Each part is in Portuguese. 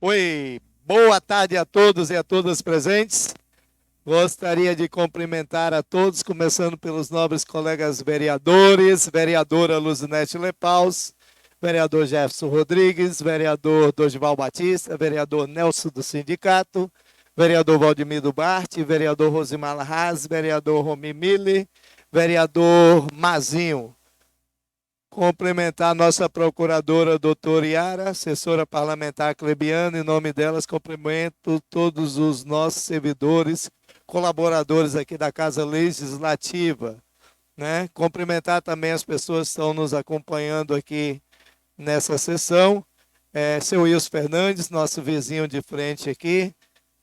Oi, boa tarde a todos e a todas presentes. Gostaria de cumprimentar a todos, começando pelos nobres colegas vereadores, vereadora Luzinete Lepaus, vereador Jefferson Rodrigues, vereador Dorival Batista, vereador Nelson do Sindicato, vereador Valdemir Duarte, vereador Rosimar Larraz, vereador Romi Mille, vereador Mazinho. Cumprimentar a nossa procuradora, doutora Yara, assessora parlamentar Clebiana, em nome delas cumprimento todos os nossos servidores, colaboradores aqui da Casa Legislativa, né? Cumprimentar também as pessoas que estão nos acompanhando aqui nessa sessão, seu Wilson Fernandes, nosso vizinho de frente aqui,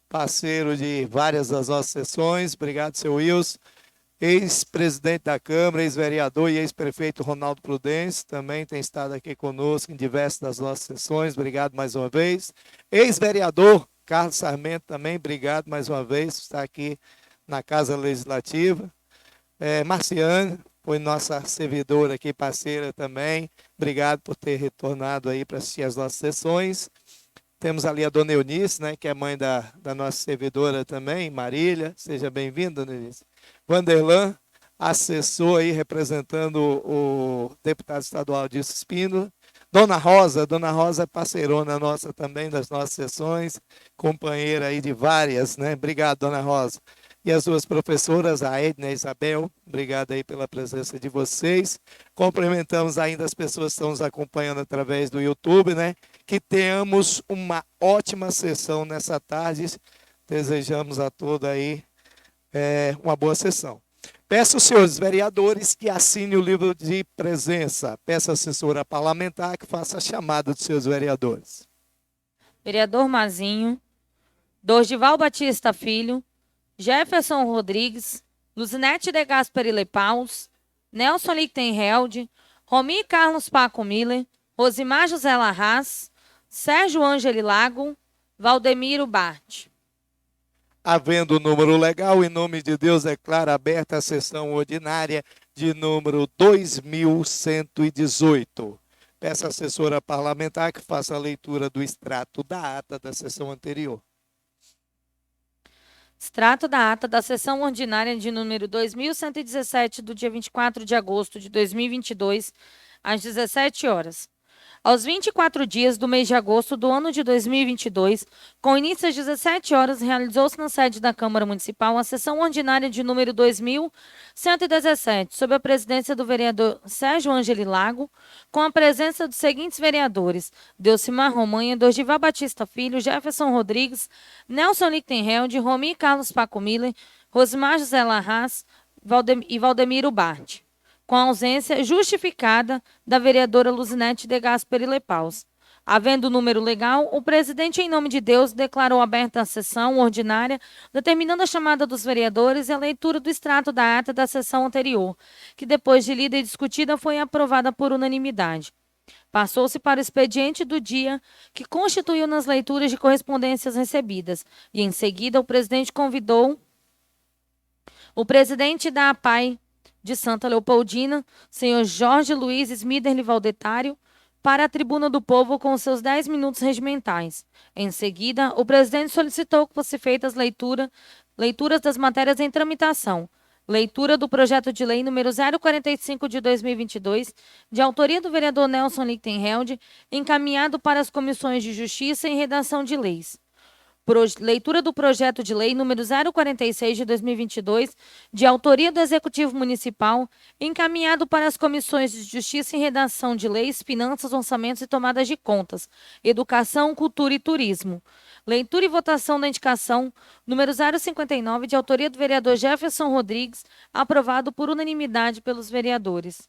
parceiro de várias das nossas sessões, obrigado, seu Wilson. Ex-presidente da Câmara, ex-vereador e ex-prefeito Ronaldo Prudêncio, também tem estado aqui conosco em diversas das nossas sessões, obrigado mais uma vez. Ex-vereador Carlos Sarmento também, obrigado mais uma vez por estar aqui na Casa Legislativa. Marciane, foi nossa servidora aqui, parceira também, obrigado por ter retornado aí para assistir as nossas sessões. Temos ali a dona Eunice, né, que é mãe da nossa servidora também, Marília, seja bem-vinda, dona Eunice. Vanderlan, assessor aí representando o deputado estadual Dilson Espino. Dona Rosa é parceirona nossa também das nossas sessões, companheira aí de várias, né? Obrigado, dona Rosa. E as duas professoras, a Edna e a Isabel, obrigado aí pela presença de vocês. Cumprimentamos ainda as pessoas que estão nos acompanhando através do YouTube, né? Que tenhamos uma ótima sessão nessa tarde. Desejamos a todos aí uma boa sessão. Peço aos senhores vereadores que assinem o livro de presença. Peço à assessora parlamentar que faça a chamada dos seus vereadores. Vereador Mazinho, Dorival Batista Filho, Jefferson Rodrigues, Luzinete de Gasperi Lepaus, Nelson Lichtenheld, Romi Carlos Paco Miller, Rosimar José Larraz, Sérgio Ângeli Lago, Valdemiro Bart. Havendo o número legal, em nome de Deus, declaro aberta a sessão ordinária de número 2118. Peço à assessora parlamentar que faça a leitura do extrato da ata da sessão anterior. Extrato da ata da sessão ordinária de número 2117, do dia 24 de agosto de 2022, às 17 horas. Aos 24 dias do mês de agosto do ano de 2022, com início às 17 horas, realizou-se na sede da Câmara Municipal a sessão ordinária de número 2117, sob a presidência do vereador Sérgio Ângeli Lago, com a presença dos seguintes vereadores: Delcimar Romanha, Dorival Batista Filho, Jefferson Rodrigues, Nelson Lichtenheld, Romi Carlos Paco Miller, Rosimar José Larraz e Valdemiro Bart, com a ausência justificada da vereadora Luzinete de Gasperi Lepaus. Havendo o número legal, o presidente, em nome de Deus, declarou aberta a sessão ordinária, determinando a chamada dos vereadores e a leitura do extrato da ata da sessão anterior, que, depois de lida e discutida, foi aprovada por unanimidade. Passou-se para o expediente do dia, que constituiu nas leituras de correspondências recebidas, e, em seguida, o presidente convidou o presidente da APAI de Santa Leopoldina, senhor Jorge Luiz Smiderli Valdetário, para a tribuna do povo com seus 10 minutos regimentais. Em seguida, o presidente solicitou que fosse feitas leituras das matérias em tramitação. Leitura do projeto de lei número 045 de 2022, de autoria do vereador Nelson Lichtenheld, encaminhado para as comissões de Justiça e Redação de Leis. Leitura do projeto de lei número 046 de 2022, de autoria do Executivo Municipal, encaminhado para as comissões de Justiça e Redação de Leis, Finanças, Orçamentos e Tomadas de Contas, Educação, Cultura e Turismo. Leitura e votação da indicação número 059, de autoria do vereador Jefferson Rodrigues, aprovado por unanimidade pelos vereadores.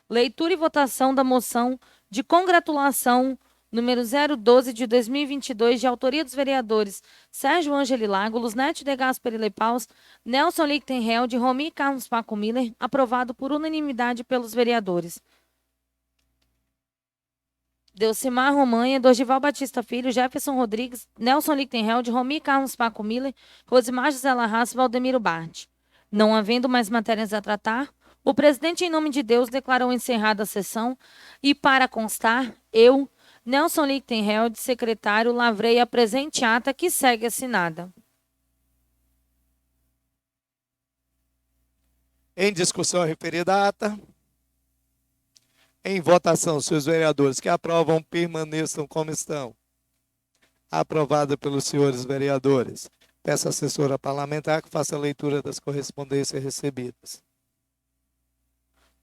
Leitura e votação da moção de congratulação número 012 de 2022, de autoria dos vereadores Sérgio Ângeli Lago, Luzinete de Gasperi Lepaus, Nelson Lichtenheld e Romi Carlos Paco Miller, aprovado por unanimidade pelos vereadores Delcimar Romanha, Dorival Batista Filho, Jefferson Rodrigues, Nelson Lichtenheld, Romi Carlos Paco Miller, Rosimar José Larraz e Valdemiro Bart. Não havendo mais matérias a tratar, o presidente, em nome de Deus, declarou encerrada a sessão e, para constar, eu, Nelson Lichtenheld, secretário, lavrei a presente ata que segue assinada. Em discussão a referida ata. Em votação, se os vereadores que aprovam permaneçam como estão. Aprovada pelos senhores vereadores. Peço à assessora parlamentar que faça a leitura das correspondências recebidas.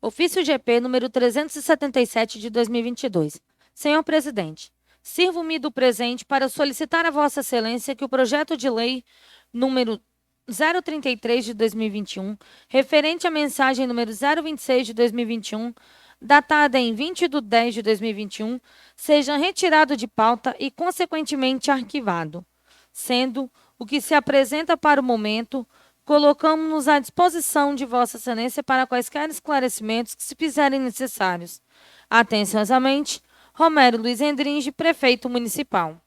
Ofício GP número 377 de 2022. Senhor presidente, sirvo-me do presente para solicitar a Vossa Excelência que o projeto de lei número 033 de 2021, referente à mensagem número 026 de 2021, datada em 20/10 de 2021, seja retirado de pauta e, consequentemente, arquivado, sendo o que se apresenta para o momento, colocamos-nos à disposição de Vossa Excelência para quaisquer esclarecimentos que se fizerem necessários. Atenciosamente, Romero Luiz Endringe, Prefeito Municipal.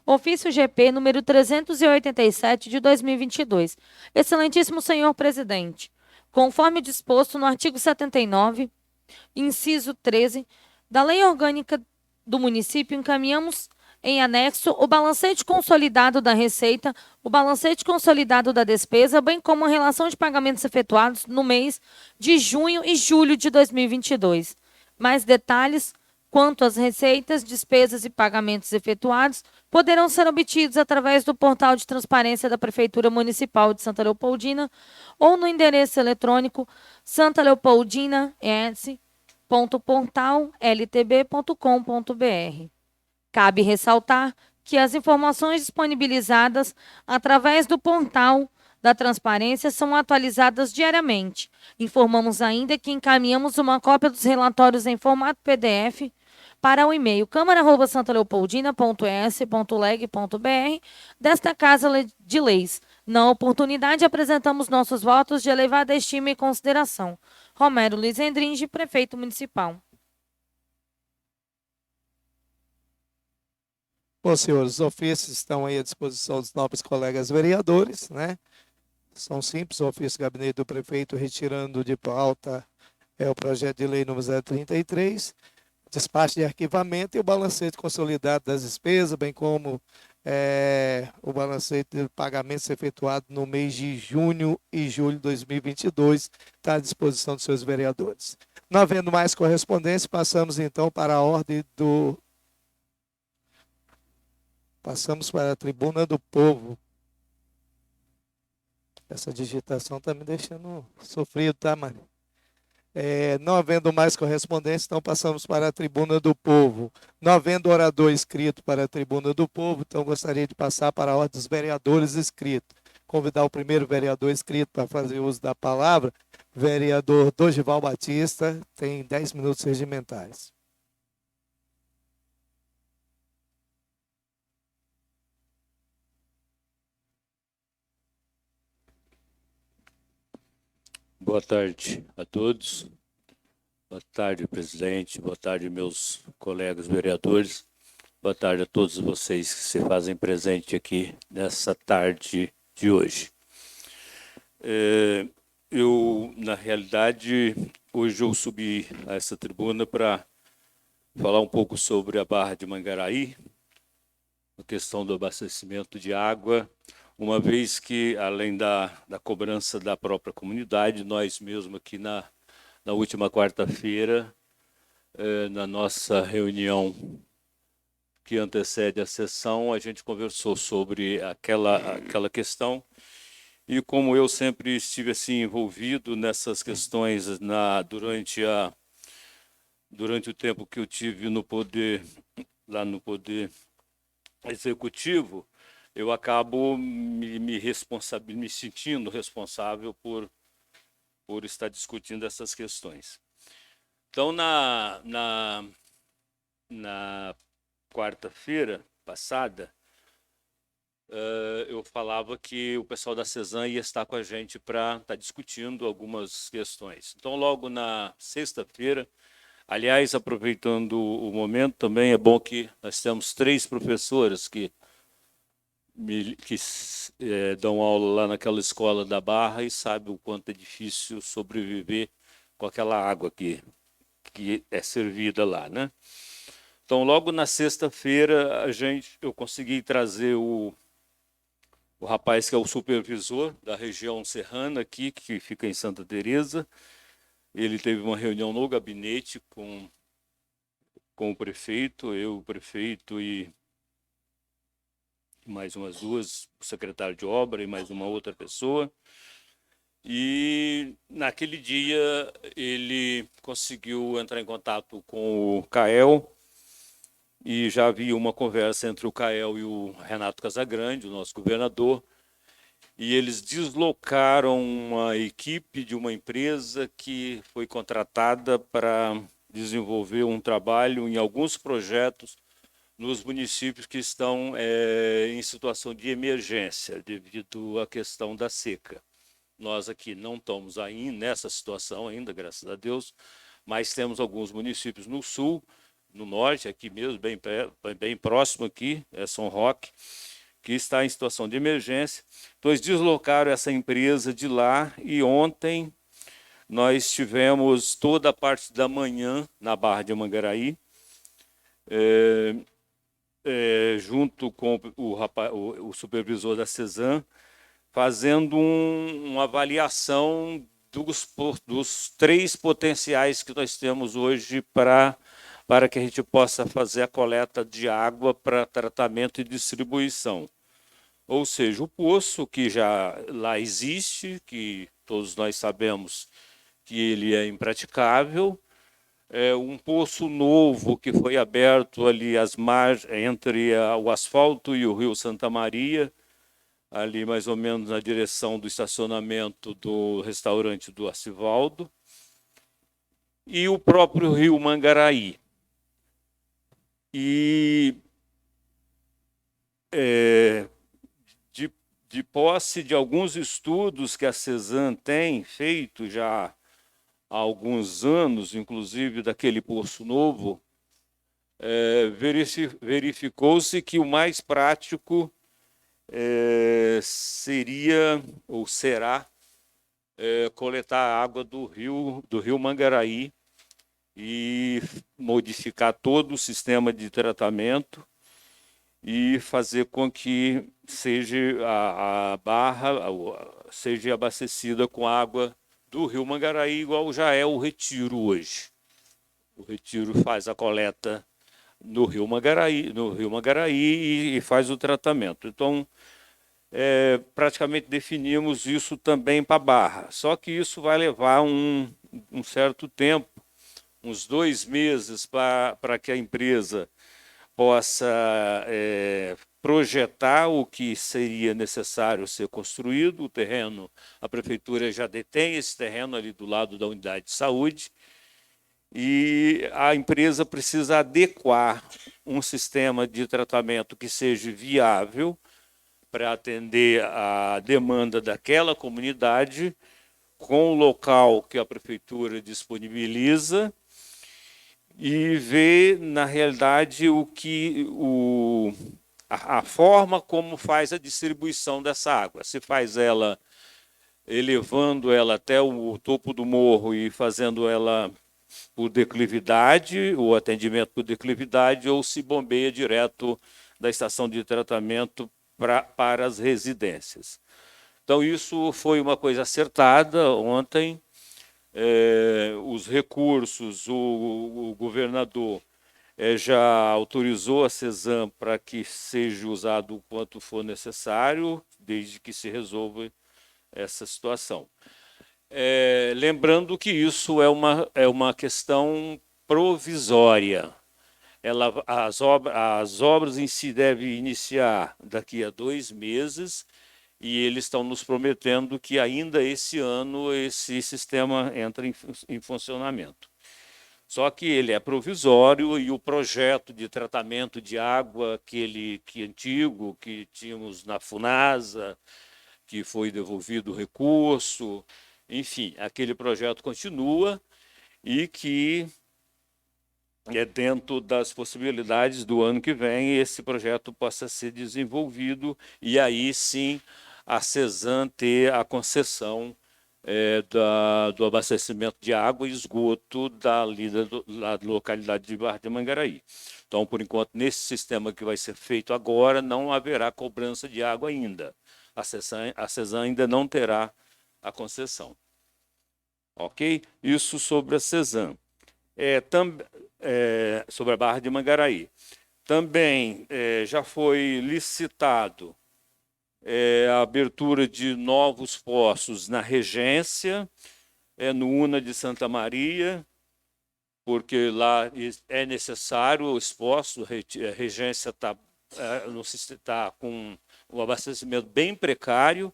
Ofício GP número 387 de 2022. Excelentíssimo senhor presidente, conforme disposto no artigo 79, inciso 13, da Lei Orgânica do Município, encaminhamos em anexo o balancete consolidado da receita, o balancete consolidado da despesa, bem como a relação de pagamentos efetuados no mês de junho e julho de 2022. Mais detalhes quanto às receitas, despesas e pagamentos efetuados poderão ser obtidos através do portal de transparência da Prefeitura Municipal de Santa Leopoldina ou no endereço eletrônico santaleopoldina.portal.ltb.com.br. Cabe ressaltar que as informações disponibilizadas através do portal da transparência são atualizadas diariamente. Informamos ainda que encaminhamos uma cópia dos relatórios em formato PDF para o e-mail câmara@santaleopoldina.es.leg.br desta Casa de Leis. Na oportunidade, apresentamos nossos votos de elevada estima e consideração. Romero Luiz Endringe, Prefeito Municipal. Bom, senhores, os ofícios estão aí à disposição dos nobres colegas vereadores, né? São simples, o ofício do gabinete do prefeito retirando de pauta o projeto de lei número 033, despacho de arquivamento e o balancete consolidado das despesas, bem como o balancete de pagamentos efetuados no mês de junho e julho de 2022, está à disposição dos seus vereadores. Não havendo mais correspondência, passamos então para a ordem do... Passamos para a tribuna do povo. Essa digitação está me deixando sofrido, tá, Mari? Não havendo mais correspondência, então passamos para a tribuna do povo. Não havendo orador inscrito para a tribuna do povo, então gostaria de passar para a ordem dos vereadores inscritos. Convidar o primeiro vereador inscrito para fazer uso da palavra, vereador Dorival Batista, tem 10 minutos regimentais. Boa tarde a todos. Boa tarde, presidente. Boa tarde, meus colegas vereadores. Boa tarde a todos vocês que se fazem presente aqui nessa tarde de hoje. Na realidade, hoje eu subi a essa tribuna para falar um pouco sobre a Barra de Mangaraí, a questão do abastecimento de água, uma vez que, além da cobrança da própria comunidade, nós mesmos aqui na última quarta-feira, na nossa reunião que antecede a sessão, a gente conversou sobre aquela questão, e como eu sempre estive assim, envolvido nessas questões durante o tempo que eu tive no poder, lá no Poder Executivo, eu acabo me sentindo responsável por estar discutindo essas questões. Então, na quarta-feira passada, eu falava que o pessoal da CESAM ia estar com a gente para estar discutindo algumas questões. Então, logo na sexta-feira, aliás, aproveitando o momento, também é bom que nós temos 3 professoras que dão aula lá naquela escola da Barra e sabem o quanto é difícil sobreviver com aquela água que que é servida lá, né? Então, logo na sexta-feira, eu consegui trazer o rapaz que é o supervisor da região serrana aqui, que fica em Santa Teresa. Ele teve uma reunião no gabinete com o prefeito, o prefeito e mais umas duas, o secretário de obra e mais uma outra pessoa. E naquele dia ele conseguiu entrar em contato com o CAEL, e já havia uma conversa entre o CAEL e o Renato Casagrande, o nosso governador, e eles deslocaram uma equipe de uma empresa que foi contratada para desenvolver um trabalho em alguns projetos nos municípios que estão em situação de emergência devido à questão da seca. Nós aqui não estamos aí nessa situação ainda, graças a Deus, mas temos alguns municípios no sul, no norte, aqui mesmo, bem próximo aqui, é São Roque, que está em situação de emergência. Então, eles deslocaram essa empresa de lá e ontem nós tivemos toda a parte da manhã na Barra de Mangaraí, junto com o supervisor da CESAM, fazendo uma avaliação dos 3 potenciais que nós temos hoje para que a gente possa fazer a coleta de água para tratamento e distribuição. Ou seja, o poço que já lá existe, que todos nós sabemos que ele é impraticável, um poço novo que foi aberto ali entre o asfalto e o Rio Santa Maria, ali mais ou menos na direção do estacionamento do restaurante do Arcivaldo, e o próprio Rio Mangaraí. E de posse de alguns estudos que a CESAM tem feito já há alguns anos, inclusive daquele poço novo, verificou-se que o mais prático seria ou será coletar a água do rio Mangaraí e modificar todo o sistema de tratamento e fazer com que seja a barra seja abastecida com água do rio Mangaraí, igual já é o Retiro hoje. O Retiro faz a coleta no rio Mangaraí e faz o tratamento. Então, praticamente definimos isso também para a Barra. Só que isso vai levar um certo tempo, uns 2 meses, para que a empresa possa projetar o que seria necessário ser construído. O terreno, a prefeitura já detém esse terreno ali do lado da unidade de saúde, e a empresa precisa adequar um sistema de tratamento que seja viável para atender a demanda daquela comunidade, com o local que a prefeitura disponibiliza, e ver, na realidade, a forma como faz a distribuição dessa água. Se faz ela elevando ela até o topo do morro e fazendo ela por declividade, o atendimento por declividade, ou se bombeia direto da estação de tratamento para as residências. Então, isso foi uma coisa acertada ontem. Os recursos, o governador já autorizou a CESAM para que seja usado o quanto for necessário, desde que se resolva essa situação. Lembrando que isso é uma questão provisória. As obras em si devem iniciar daqui a 2 meses, e eles estão nos prometendo que ainda esse ano esse sistema entra em funcionamento. Só que ele é provisório, e o projeto de tratamento de água, que antigo, que tínhamos na Funasa, que foi devolvido o recurso, enfim, aquele projeto continua, e que dentro das possibilidades do ano que vem esse projeto possa ser desenvolvido, e aí sim a CESAM ter a concessão do abastecimento de água e esgoto da localidade de Barra de Mangaraí. Então, por enquanto, nesse sistema que vai ser feito agora, não haverá cobrança de água ainda. A CESAM ainda não terá a concessão. Ok? Isso sobre a CESAM. Sobre a Barra de Mangaraí. Também já foi licitado a abertura de novos poços na Regência, no UNA de Santa Maria, porque lá é necessário os poços, a Regência está com um abastecimento bem precário,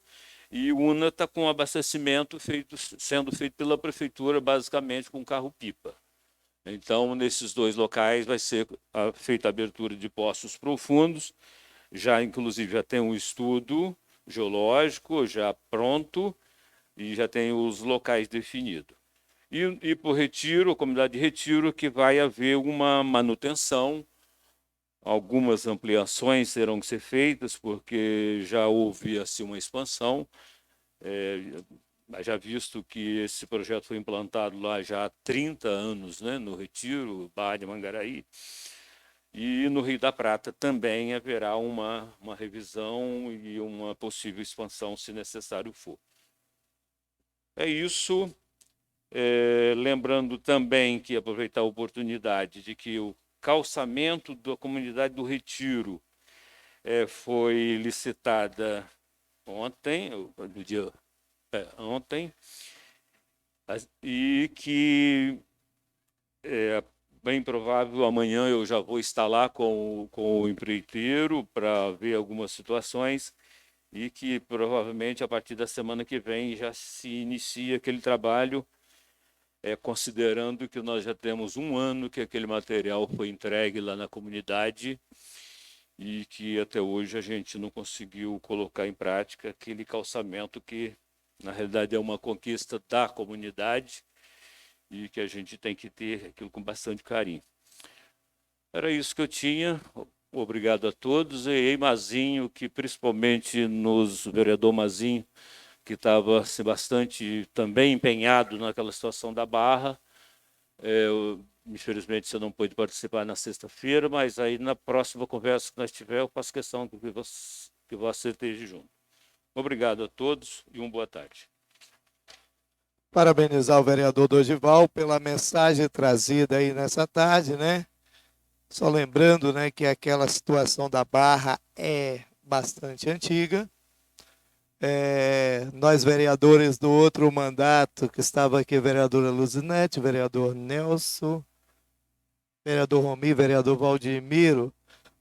e o UNA está com um abastecimento sendo feito pela prefeitura, basicamente com carro-pipa. Então, nesses dois locais vai ser feita a abertura de poços profundos, inclusive já tem um estudo geológico já pronto e já tem os locais definidos. E por Retiro, a comunidade de Retiro, que vai haver uma manutenção, algumas ampliações terão que ser feitas, porque já houve assim, uma expansão, já visto que esse projeto foi implantado lá já há 30 anos, né, no Retiro, Barra de Mangaraí. E no Rio da Prata também haverá uma revisão e uma possível expansão, se necessário for. É isso. Lembrando também que aproveitar a oportunidade de que o calçamento da comunidade do Retiro foi licitada ontem, e que bem provável amanhã eu já vou estar lá com o empreiteiro para ver algumas situações e que provavelmente a partir da semana que vem já se inicia aquele trabalho, considerando que nós já temos um ano que aquele material foi entregue lá na comunidade e que até hoje a gente não conseguiu colocar em prática aquele calçamento que, na realidade, é uma conquista da comunidade e que a gente tem que ter aquilo com bastante carinho. Era isso que eu tinha. Obrigado a todos. E Mazinho, que principalmente o vereador Mazinho, que estava assim, bastante também empenhado naquela situação da Barra. Infelizmente você não pôde participar na sexta-feira, mas aí na próxima conversa que nós tivermos, eu faço questão que você esteja junto. Obrigado a todos e uma boa tarde. Parabenizar o vereador Dorival pela mensagem trazida aí nessa tarde, né? Só lembrando, né, que aquela situação da Barra é bastante antiga. Nós, vereadores do outro mandato, que estava aqui, vereadora Luzinete, vereador Nelson, vereador Romi, vereador Valdemiro,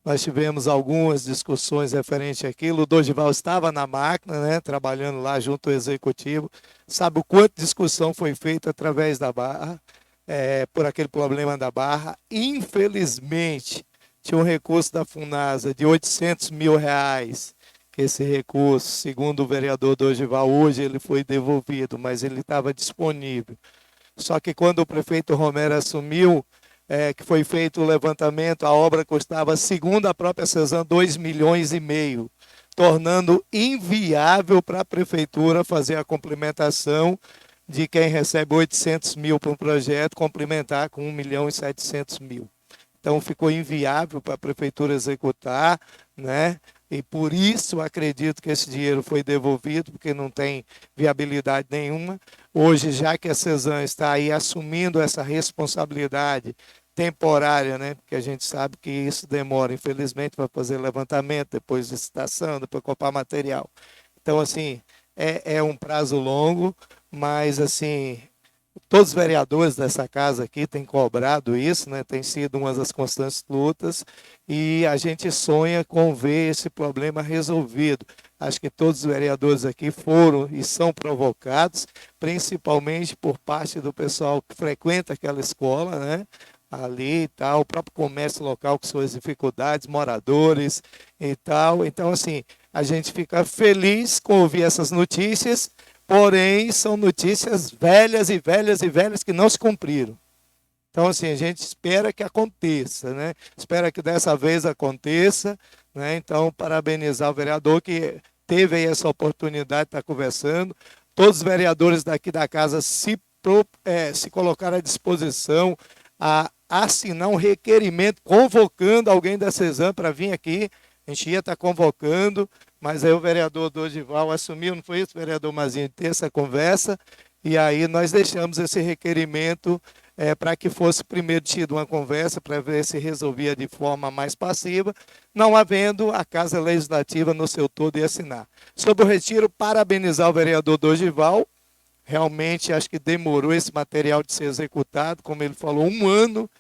nós tivemos algumas discussões referentes àquilo. O Dorival estava na máquina, né, trabalhando lá junto ao executivo. Sabe o quanto discussão foi feita através da Barra, por aquele problema da Barra. Infelizmente, tinha um recurso da Funasa de R$800 mil. Esse recurso, segundo o vereador Dorival, hoje ele foi devolvido, mas ele estava disponível. Só que quando o prefeito Romero assumiu, que foi feito o levantamento, a obra custava, segundo a própria CESAM, R$2,5 milhões, tornando inviável para a prefeitura fazer a complementação de quem recebe 800 mil para um projeto, complementar com 1,7 milhão. Então ficou inviável para a prefeitura executar, né? E por isso acredito que esse dinheiro foi devolvido, porque não tem viabilidade nenhuma. Hoje, já que a CESAM está aí assumindo essa responsabilidade temporária, né? Porque a gente sabe que isso demora, infelizmente, para fazer levantamento, depois licitação, depois comprar material. Então, assim, é um prazo longo, mas, assim, todos os vereadores dessa casa aqui têm cobrado isso, né? Tem sido uma das constantes lutas e a gente sonha com ver esse problema resolvido. Acho que todos os vereadores aqui foram e são provocados, principalmente por parte do pessoal que frequenta aquela escola, né? Ali e tal, o próprio comércio local com suas dificuldades, moradores e tal. Então, assim, a gente fica feliz com ouvir essas notícias, porém, são notícias velhas e velhas e velhas que não se cumpriram. Então, assim, a gente espera que aconteça, né? Espera que dessa vez aconteça, né? Então, parabenizar o vereador que teve aí essa oportunidade de estar conversando. todos os vereadores daqui da casa se colocaram à disposição a assinar um requerimento convocando alguém da CESAM para vir aqui. A gente ia estar convocando, mas aí o vereador Dorival assumiu, não foi isso, vereador Mazinho, de ter essa conversa, e aí nós deixamos esse requerimento para que fosse primeiro tido uma conversa para ver se resolvia de forma mais passiva, não havendo a Casa Legislativa no seu todo e assinar. Sobre o retiro, parabenizar o vereador Dorival. Realmente acho que demorou esse material de ser executado, como ele falou, 1 ano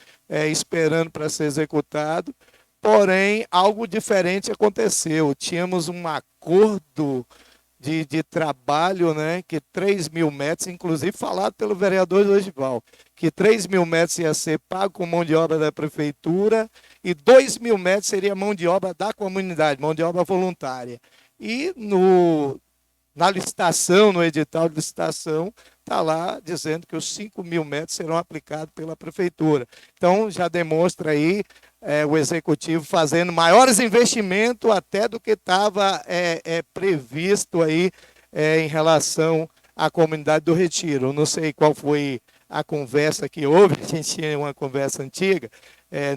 esperando para ser executado, porém algo diferente aconteceu. Tínhamos um acordo de trabalho, né, que 3.000 metros, inclusive falado pelo vereador Dorival, que 3.000 metros ia ser pago com mão de obra da prefeitura e 2.000 metros seria mão de obra da comunidade, mão de obra voluntária. E na licitação, no edital de licitação, está lá dizendo que os 5.000 metros serão aplicados pela prefeitura. Então, já demonstra aí o executivo fazendo maiores investimentos até do que estava previsto aí em relação à comunidade do Retiro. Eu não sei qual foi a conversa que houve, a gente tinha uma conversa antiga,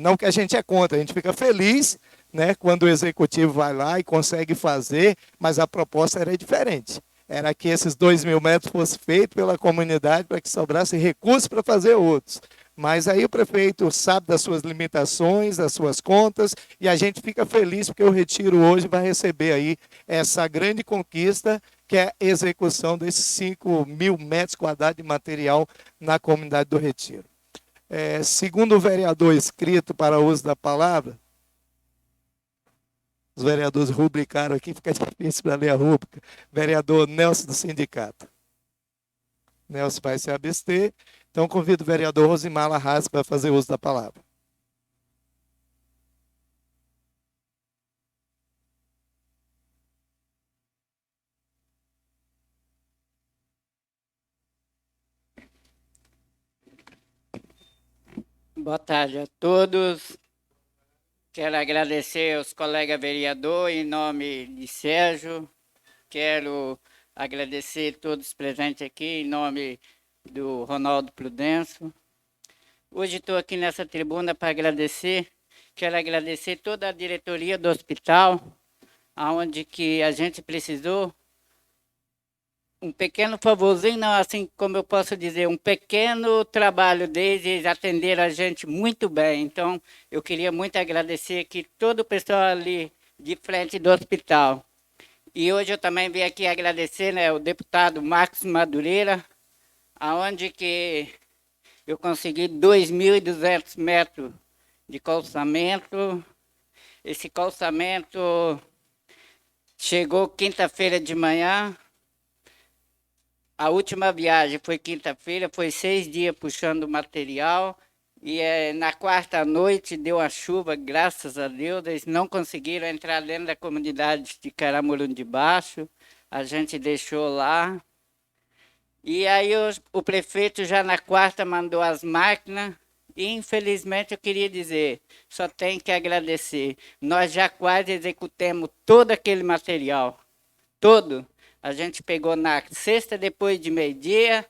não que a gente é contra, a gente fica feliz, né, quando o executivo vai lá e consegue fazer, mas a proposta era diferente. Era que esses 2.000 metros fossem feitos pela comunidade para que sobrasse recursos para fazer outros. Mas aí o prefeito sabe das suas limitações, das suas contas, e a gente fica feliz porque o Retiro hoje vai receber aí essa grande conquista, que é a execução desses 5.000 metros quadrados de material na comunidade do Retiro. Segundo o vereador inscrito para o uso da palavra, os vereadores rubricaram aqui, fica difícil para ler a rúbrica. Vereador Nelson do Sindicato. Nelson vai se abster. Então, convido o vereador Rosimar Larraz para fazer uso da palavra. Boa tarde a todos. Quero agradecer aos colegas vereadores, em nome de Sérgio. Quero agradecer todos presentes aqui, em nome do Ronaldo Prudêncio. Hoje estou aqui nessa tribuna para agradecer. Quero agradecer toda a diretoria do hospital, onde que a gente precisou. Um pequeno favorzinho, não, assim como eu posso dizer, um pequeno trabalho deles, eles atenderam a gente muito bem. Então, eu queria muito agradecer aqui todo o pessoal ali de frente do hospital. E hoje eu também vim aqui agradecer, né, o deputado Marcos Madureira, aonde que eu consegui 2.200 metros de calçamento. Esse calçamento chegou quinta-feira de manhã. A última viagem foi quinta-feira, foi 6 dias puxando material. E na quarta noite deu a chuva, graças a Deus. Eles não conseguiram entrar dentro da comunidade de Caramurum de Baixo. A gente deixou lá. E aí o prefeito já na quarta mandou as máquinas. E infelizmente eu queria dizer, só tenho que agradecer. Nós já quase executamos todo aquele material. Todo. A gente pegou na sexta, depois de meio-dia,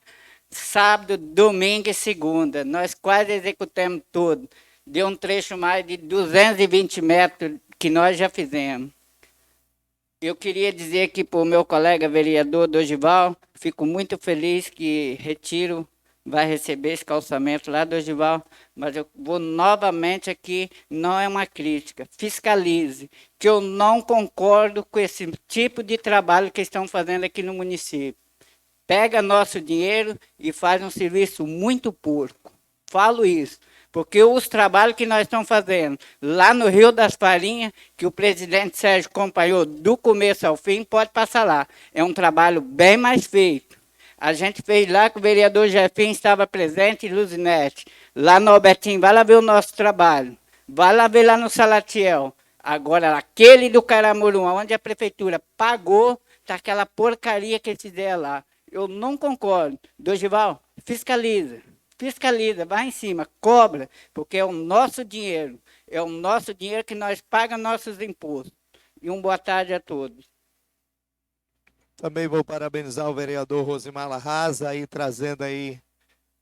sábado, domingo e segunda. Nós quase executamos tudo. Deu um trecho mais de 220 metros que nós já fizemos. Eu queria dizer aqui para o meu colega vereador Dorival, fico muito feliz que Retiro vai receber esse calçamento lá, Dorival, mas eu vou novamente aqui, não é uma crítica, fiscalize, que eu não concordo com esse tipo de trabalho que estão fazendo aqui no município. Pega nosso dinheiro e faz um serviço muito porco. Falo isso, porque os trabalhos que nós estamos fazendo lá no Rio das Farinhas, que o presidente Sérgio acompanhou do começo ao fim, pode passar lá. É um trabalho bem mais feito. A gente fez lá que o vereador Jefinho estava presente, e Luzinete. Lá no Albertinho, vai lá ver o nosso trabalho. Vai lá ver lá no Salatiel. Agora, aquele do Caramurum, onde a prefeitura pagou, está aquela porcaria que eles fizeram lá. Eu não concordo. Dorival, fiscaliza. Fiscaliza, vai em cima, cobra, porque é o nosso dinheiro. É o nosso dinheiro que nós pagamos nossos impostos. E boa tarde a todos. também vou parabenizar o vereador Rosimar Larraza aí trazendo aí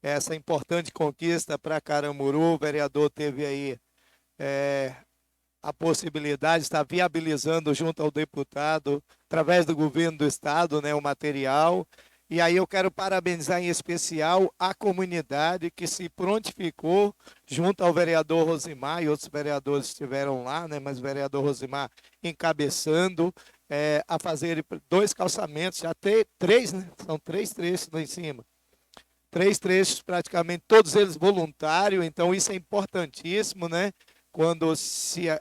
essa importante conquista para Caramuru. O vereador teve aí a possibilidade, está viabilizando junto ao deputado, através do governo do estado, né, o material. E aí eu quero parabenizar em especial a comunidade que se prontificou, junto ao vereador Rosimar, e outros vereadores estiveram lá, né, mas o vereador Rosimar encabeçando, a fazer 2 calçamentos, já tem 3, né, são 3 trechos lá em cima. 3 trechos, praticamente todos eles voluntários, então isso é importantíssimo, né? Quando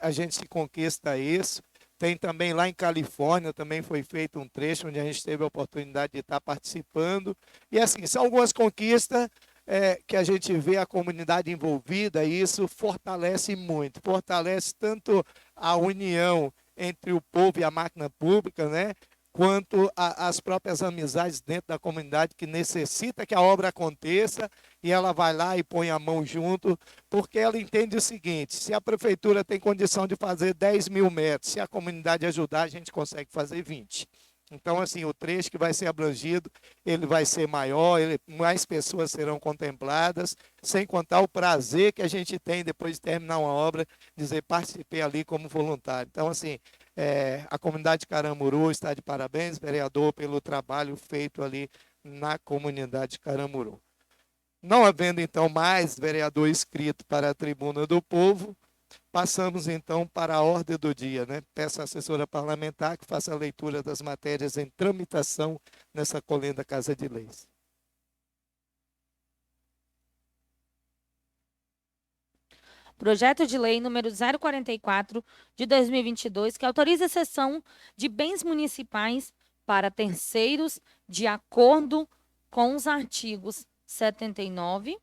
a gente se conquista isso. Tem também lá em Califórnia, também foi feito um trecho onde a gente teve a oportunidade de estar participando. E assim, são algumas conquistas que a gente vê a comunidade envolvida, e isso fortalece muito. Fortalece tanto a união entre o povo e a máquina pública, né? Quanto as próprias amizades dentro da comunidade que necessita que a obra aconteça, e ela vai lá e põe a mão junto, porque ela entende o seguinte: se a prefeitura tem condição de fazer 10 mil metros, se a comunidade ajudar, a gente consegue fazer 20. Então, assim, o trecho que vai ser abrangido, ele vai ser maior, mais pessoas serão contempladas, sem contar o prazer que a gente tem depois de terminar uma obra, dizer, participei ali como voluntário. Então, assim, a comunidade de Caramuru está de parabéns, vereador, pelo trabalho feito ali na comunidade de Caramuru. Não havendo, então, mais vereador inscrito para a tribuna do povo, passamos, então, para a ordem do dia, né? Peço à assessora parlamentar que faça a leitura das matérias em tramitação nessa colenda Casa de Leis. Projeto de Lei número 044, de 2022, que autoriza a cessão de bens municipais para terceiros de acordo com os artigos 79,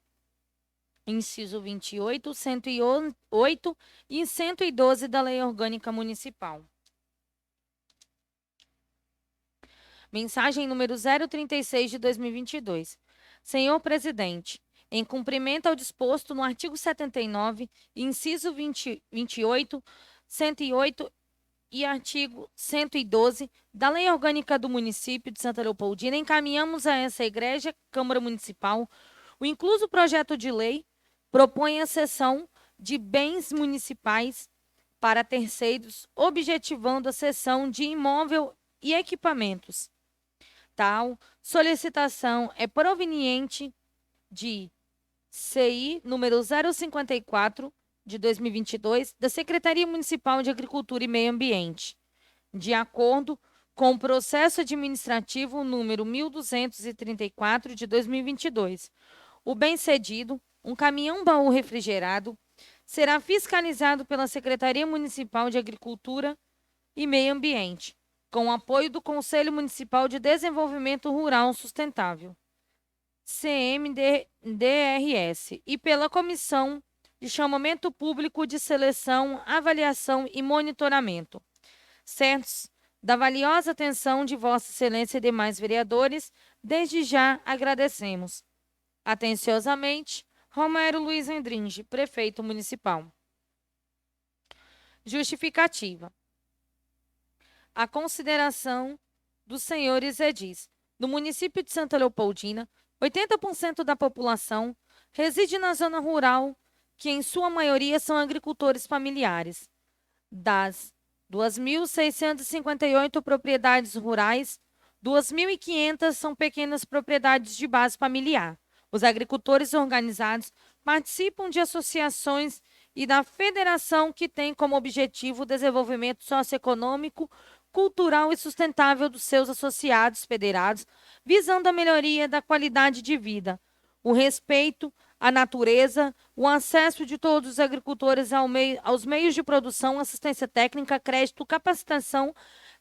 inciso 28, 108 e 112 da Lei Orgânica Municipal. Mensagem número 036 de 2022. Senhor Presidente, em cumprimento ao disposto no artigo 79, inciso 28, 108 e artigo 112 da Lei Orgânica do Município de Santa Leopoldina, encaminhamos a essa Igreja, Câmara Municipal, o incluso projeto de lei propõe a cessão de bens municipais para terceiros, objetivando a cessão de imóvel e equipamentos. Tal solicitação é proveniente de CI número 054 de 2022 da Secretaria Municipal de Agricultura e Meio Ambiente, de acordo com o processo administrativo número 1234 de 2022. O bem cedido, um caminhão-baú refrigerado, será fiscalizado pela Secretaria Municipal de Agricultura e Meio Ambiente, com apoio do Conselho Municipal de Desenvolvimento Rural Sustentável, CMDRS, e pela Comissão de Chamamento Público de Seleção, Avaliação e Monitoramento. Certos da valiosa atenção de Vossa Excelência e demais vereadores, desde já agradecemos. Atenciosamente, Romero Luiz Endringe, Prefeito Municipal. Justificativa. A consideração dos senhores edis. No município de Santa Leopoldina, 80% da população reside na zona rural, que em sua maioria são agricultores familiares. Das 2.658 propriedades rurais, 2.500 são pequenas propriedades de base familiar. Os agricultores organizados participam de associações e da federação que tem como objetivo o desenvolvimento socioeconômico, cultural e sustentável dos seus associados federados, visando a melhoria da qualidade de vida, o respeito à natureza, o acesso de todos os agricultores aos meios de produção, assistência técnica, crédito, capacitação,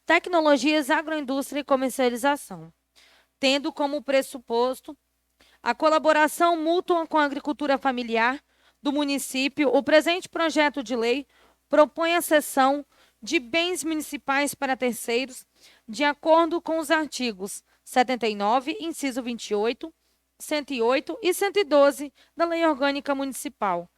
tecnologias, agroindústria e comercialização, tendo como pressuposto a colaboração mútua com a agricultura familiar do município. O presente projeto de lei propõe a cessão de bens municipais para terceiros, de acordo com os artigos 79, inciso 28, 108 e 112 da Lei Orgânica Municipal.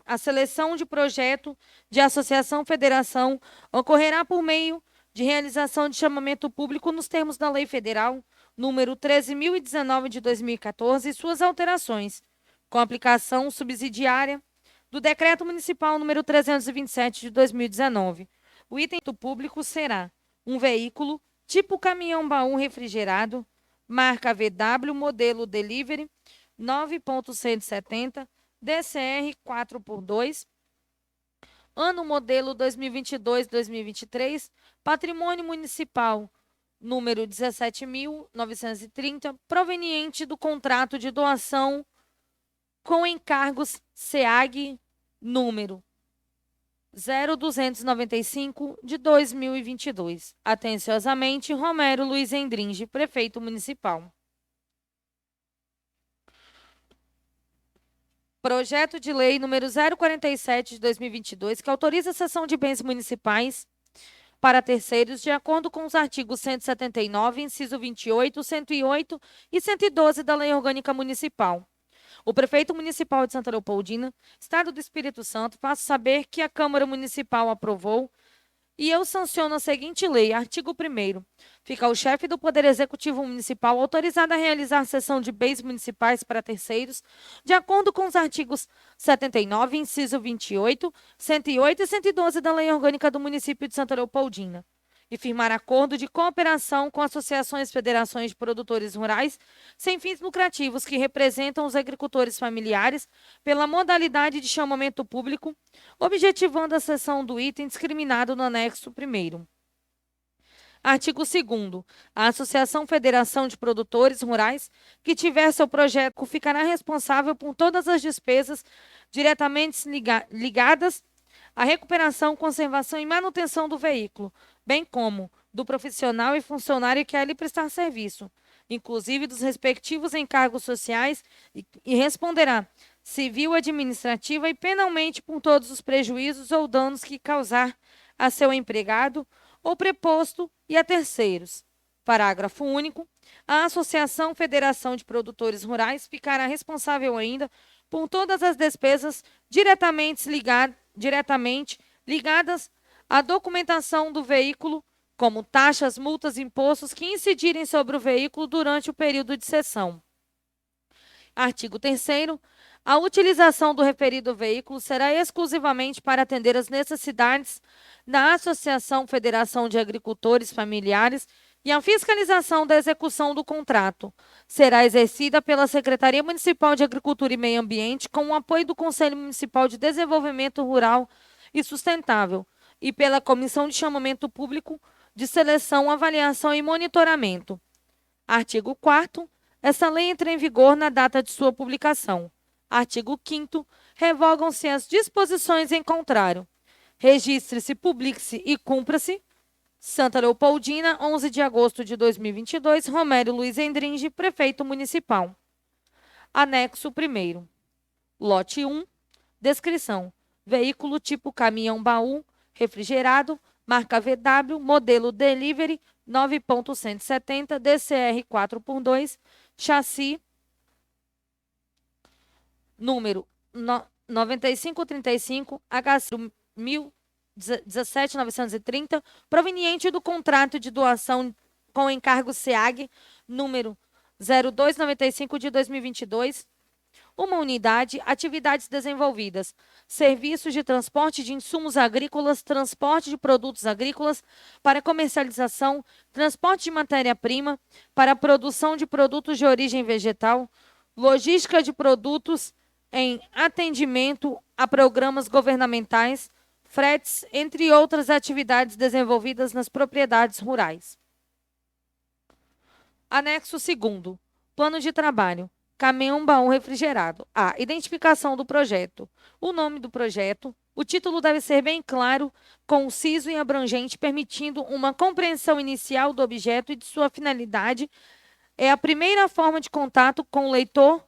A seleção de projeto de associação-federação ocorrerá por meio de realização de chamamento público nos termos da Lei Federal número 13.019 de 2014 e suas alterações, com aplicação subsidiária do Decreto Municipal número 327 de 2019. O item do público será um veículo tipo caminhão-baú refrigerado, marca VW, modelo Delivery 9.170, DCR 4x2, ano modelo 2022-2023, patrimônio municipal número 17.930, proveniente do contrato de doação com encargos SEAG número 0295 de 2022. Atenciosamente, Romero Luiz Endringe, prefeito municipal. Projeto de lei número 047 de 2022, que autoriza a cessão de bens municipais para terceiros, de acordo com os artigos 179, inciso 28, 108 e 112 da Lei Orgânica Municipal. O prefeito municipal de Santa Leopoldina, Estado do Espírito Santo, faço saber que a Câmara Municipal aprovou e eu sanciono a seguinte lei. Artigo 1º. Fica o chefe do Poder Executivo Municipal autorizado a realizar cessão de bens municipais para terceiros, de acordo com os artigos 79, inciso 28, 108 e 112 da Lei Orgânica do Município de Santa Leopoldina, e firmar acordo de cooperação com associações e federações de produtores rurais sem fins lucrativos que representam os agricultores familiares pela modalidade de chamamento público, objetivando a cessão do item discriminado no anexo 1º. Artigo 2º. A Associação Federação de Produtores Rurais que tiver seu projeto ficará responsável por todas as despesas diretamente ligadas à recuperação, conservação e manutenção do veículo, bem como do profissional e funcionário que a lhe prestar serviço, inclusive dos respectivos encargos sociais, e responderá civil, administrativa e penalmente por todos os prejuízos ou danos que causar a seu empregado ou preposto e a terceiros. Parágrafo único. A Associação Federação de Produtores Rurais ficará responsável ainda por todas as despesas diretamente ligadas à documentação do veículo, como taxas, multas e impostos que incidirem sobre o veículo durante o período de cessão. Artigo 3º. A utilização do referido veículo será exclusivamente para atender às necessidades da Associação Federação de Agricultores Familiares e a fiscalização da execução do contrato será exercida pela Secretaria Municipal de Agricultura e Meio Ambiente com o apoio do Conselho Municipal de Desenvolvimento Rural e Sustentável e pela Comissão de Chamamento Público de Seleção, Avaliação e Monitoramento. Artigo 4º. Essa lei entra em vigor na data de sua publicação. Artigo 5º. Revogam-se as disposições em contrário. Registre-se, publique-se e cumpra-se. Santa Leopoldina, 11 de agosto de 2022, Romero Luiz Endringe, prefeito municipal. Anexo 1º. Lote 1. Descrição. Veículo tipo caminhão-baú, refrigerado, marca VW, modelo Delivery 9.170, DCR 4x2, chassi número 9535 H 17930, proveniente do contrato de doação com encargo SEAG número 0295 de 2022. Uma unidade, atividades desenvolvidas, serviços de transporte de insumos agrícolas, transporte de produtos agrícolas para comercialização, transporte de matéria-prima para produção de produtos de origem vegetal, logística de produtos em atendimento a programas governamentais, fretes, entre outras atividades desenvolvidas nas propriedades rurais. Anexo 2º. Plano de trabalho. Caminhão-baú refrigerado. A. Identificação do projeto. O nome do projeto. O título deve ser bem claro, conciso e abrangente, permitindo uma compreensão inicial do objeto e de sua finalidade. É a primeira forma de contato com o leitor,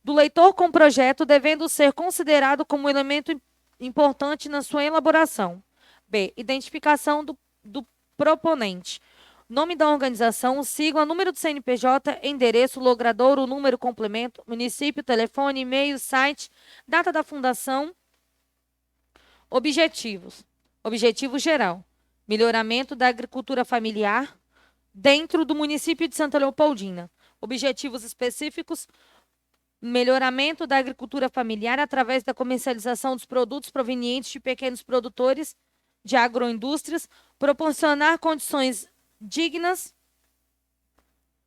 do leitor com o projeto, devendo ser considerado como elemento importante na sua elaboração. B. Identificação do proponente. Nome da organização, sigla, número do CNPJ, endereço, logradouro, número, complemento, município, telefone, e-mail, site, data da fundação. Objetivos. Objetivo geral. melhoramento da agricultura familiar dentro do município de Santa Leopoldina. Objetivos específicos: melhoramento da agricultura familiar através da comercialização dos produtos provenientes de pequenos produtores de agroindústrias, proporcionar condições dignas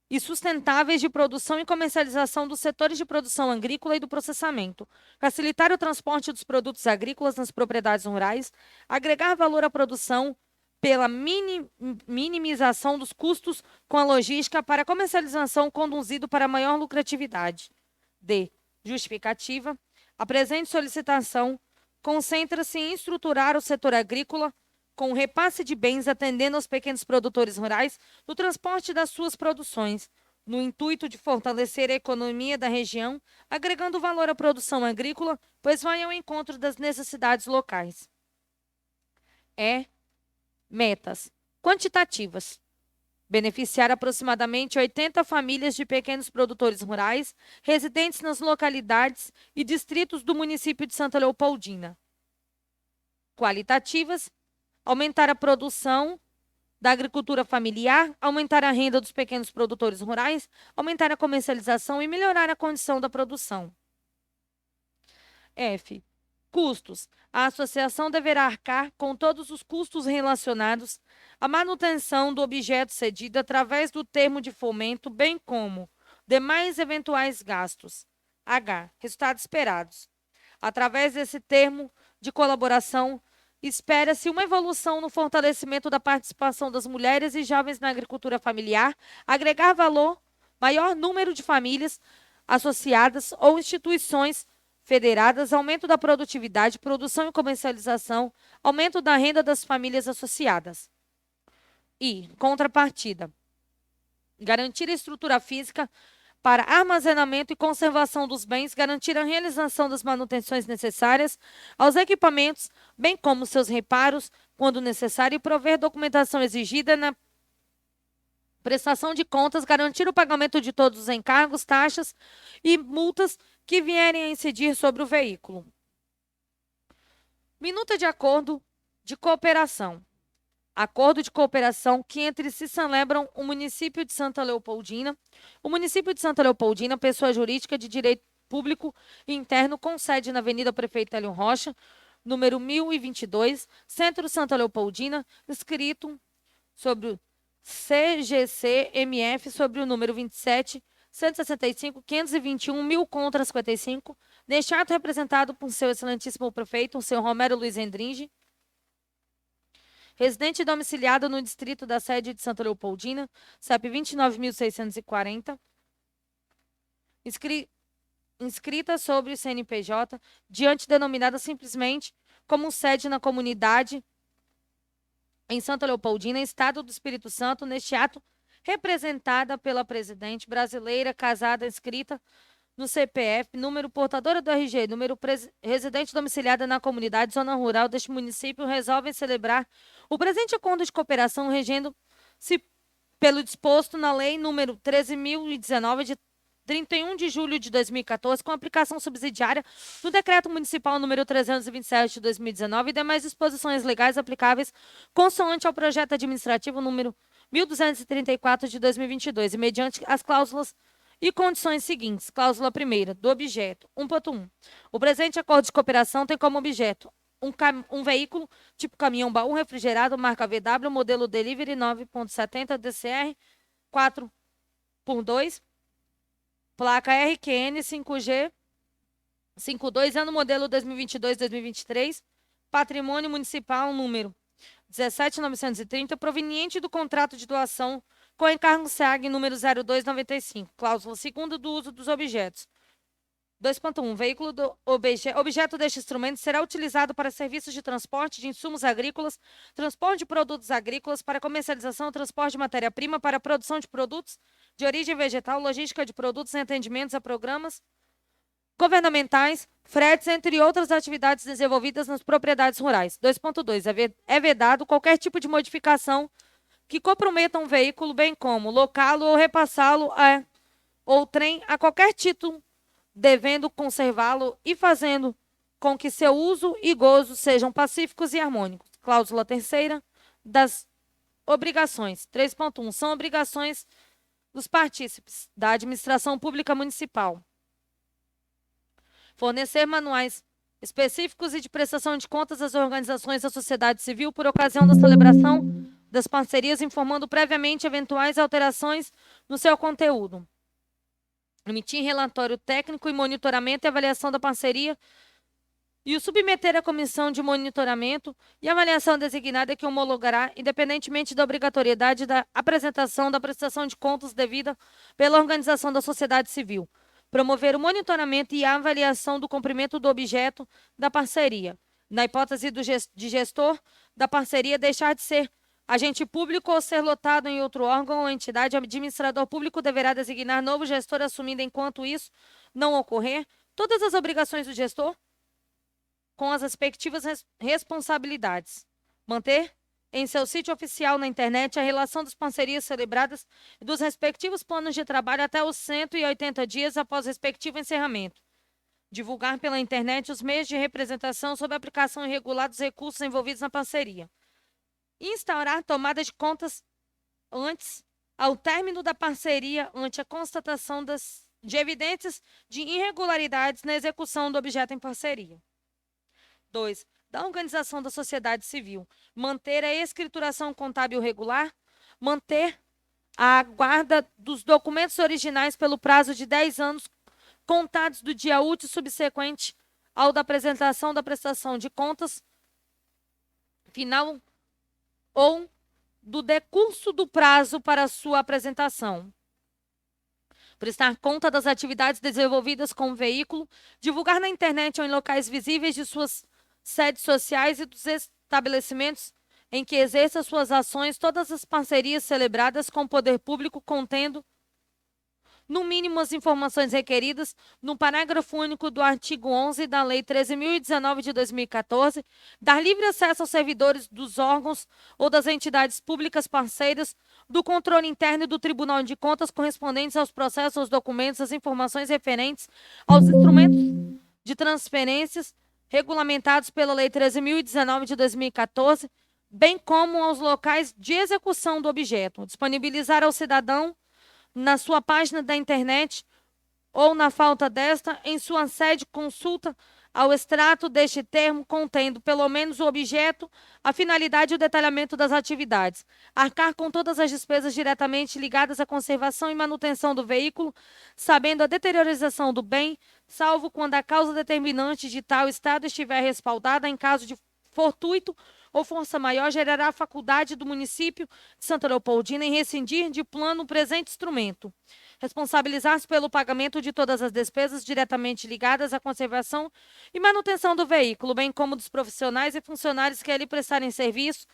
e sustentáveis de produção e comercialização dos setores de produção agrícola e do processamento, facilitar o transporte dos produtos agrícolas nas propriedades rurais, agregar valor à produção pela minimização dos custos com a logística para a comercialização conduzido para maior lucratividade. D. Justificativa. A presente solicitação concentra-se em estruturar o setor agrícola com o repasse de bens atendendo aos pequenos produtores rurais no transporte das suas produções, no intuito de fortalecer a economia da região, agregando valor à produção agrícola, pois vai ao encontro das necessidades locais. Metas quantitativas. Beneficiar aproximadamente 80 famílias de pequenos produtores rurais residentes nas localidades e distritos do município de Santa Leopoldina. Qualitativas: aumentar a produção da agricultura familiar, aumentar a renda dos pequenos produtores rurais, aumentar a comercialização e melhorar a condição da produção. Custos. A associação deverá arcar com todos os custos relacionados à manutenção do objeto cedido através do termo de fomento, bem como demais eventuais gastos. Resultados esperados. Através desse termo de colaboração, espera-se uma evolução no fortalecimento da participação das mulheres e jovens na agricultura familiar, agregar valor, maior número de famílias associadas ou instituições federadas, aumento da produtividade, produção e comercialização, aumento da renda das famílias associadas. Contrapartida: garantir a estrutura física para armazenamento e conservação dos bens, garantir a realização das manutenções necessárias aos equipamentos, bem como seus reparos, quando necessário, e prover documentação exigida na prestação de contas, garantir o pagamento de todos os encargos, taxas e multas que vierem a incidir sobre o veículo. Minuta de acordo de cooperação. Acordo de cooperação que entre si celebram o município de Santa Leopoldina. O município de Santa Leopoldina, pessoa jurídica de direito público e interno, com sede na Avenida Prefeito Hélio Rocha, número 1022, Centro Santa Leopoldina, escrito sobre o CGC-MF, sobre o número 27, 165, 521, 1000 contra 55, neste ato representado por seu excelentíssimo prefeito, o senhor Romero Luiz Endringe, residente domiciliado no distrito da sede de Santa Leopoldina, CEP 29.640, inscrita sobre o CNPJ, diante denominada simplesmente como sede na comunidade em Santa Leopoldina, Estado do Espírito Santo, neste ato representada pela presidente brasileira, casada, inscrita no CPF, número portadora do RG, número residente domiciliada na comunidade, zona rural deste município, resolvem celebrar o presente acordo de cooperação regendo-se pelo disposto na lei número 13.019 de 31 de julho de 2014, com aplicação subsidiária do decreto municipal número 327 de 2019 e demais disposições legais aplicáveis consoante ao projeto administrativo número 1234 de 2022 e mediante as cláusulas e condições seguintes. Cláusula primeira, do objeto. 1.1. O presente acordo de cooperação tem como objeto um veículo tipo caminhão-baú refrigerado, marca VW, modelo Delivery 9.70 DCR 4x2, placa RQN 5G 52, ano modelo 2022-2023, patrimônio municipal número 17.930, proveniente do contrato de doação com encargo SEAG número 0295, cláusula segunda do uso dos objetos. 2.1. Veículo do objeto deste instrumento será utilizado para serviços de transporte de insumos agrícolas, transporte de produtos agrícolas, para comercialização, transporte de matéria-prima, para produção de produtos de origem vegetal, logística de produtos e atendimentos a programas governamentais, fretes, entre outras atividades desenvolvidas nas propriedades rurais. 2.2. É vedado qualquer tipo de modificação que comprometa um veículo, bem como locá-lo ou repassá-lo ou trem a qualquer título, devendo conservá-lo e fazendo com que seu uso e gozo sejam pacíficos e harmônicos. Cláusula terceira, das obrigações. 3.1. São obrigações dos partícipes da administração pública municipal. Fornecer manuais específicos e de prestação de contas às organizações da sociedade civil por ocasião da celebração das parcerias, informando previamente eventuais alterações no seu conteúdo. Emitir relatório técnico e monitoramento e avaliação da parceria e o submeter à comissão de monitoramento e avaliação designada que homologará, independentemente da obrigatoriedade da apresentação da prestação de contas devida pela organização da sociedade civil. Promover o monitoramento e a avaliação do cumprimento do objeto da parceria. Na hipótese de gestor da parceria deixar de ser agente público ou ser lotado em outro órgão ou entidade, o administrador público deverá designar novo gestor, assumindo, enquanto isso não ocorrer, todas as obrigações do gestor com as respectivas responsabilidades. Manter em seu sítio oficial na internet a relação das parcerias celebradas e dos respectivos planos de trabalho até os 180 dias após o respectivo encerramento. Divulgar pela internet os meios de representação sobre a aplicação irregular dos recursos envolvidos na parceria. Instaurar tomada de contas antes, ao término da parceria, ante a constatação de evidências de irregularidades na execução do objeto em parceria. 2. Da organização da sociedade civil. Manter a escrituração contábil regular. Manter a guarda dos documentos originais pelo prazo de 10 anos, contados do dia útil subsequente ao da apresentação da prestação de contas final ou do decurso do prazo para sua apresentação. Prestar conta das atividades desenvolvidas com o veículo, divulgar na internet ou em locais visíveis de suas sedes sociais e dos estabelecimentos em que exerça suas ações todas as parcerias celebradas com o poder público, contendo, no mínimo, as informações requeridas no parágrafo único do artigo 11 da Lei 13.019 de 2014, dar livre acesso aos servidores dos órgãos ou das entidades públicas parceiras do controle interno e do Tribunal de Contas correspondentes aos processos, aos documentos, às informações referentes aos instrumentos de transferências regulamentados pela Lei 13.019 de 2014, bem como aos locais de execução do objeto. Disponibilizar ao cidadão, na sua página da internet ou, na falta desta, em sua sede, consulta ao extrato deste termo, contendo pelo menos o objeto, a finalidade e o detalhamento das atividades. Arcar com todas as despesas diretamente ligadas à conservação e manutenção do veículo, sabendo a deteriorização do bem, salvo quando a causa determinante de tal estado estiver respaldada em caso de fortuito ou força maior, gerará a faculdade do município de Santa Leopoldina em rescindir de plano o presente instrumento. Responsabilizar-se pelo pagamento de todas as despesas diretamente ligadas à conservação e manutenção do veículo, bem como dos profissionais e funcionários que a ele prestarem serviço,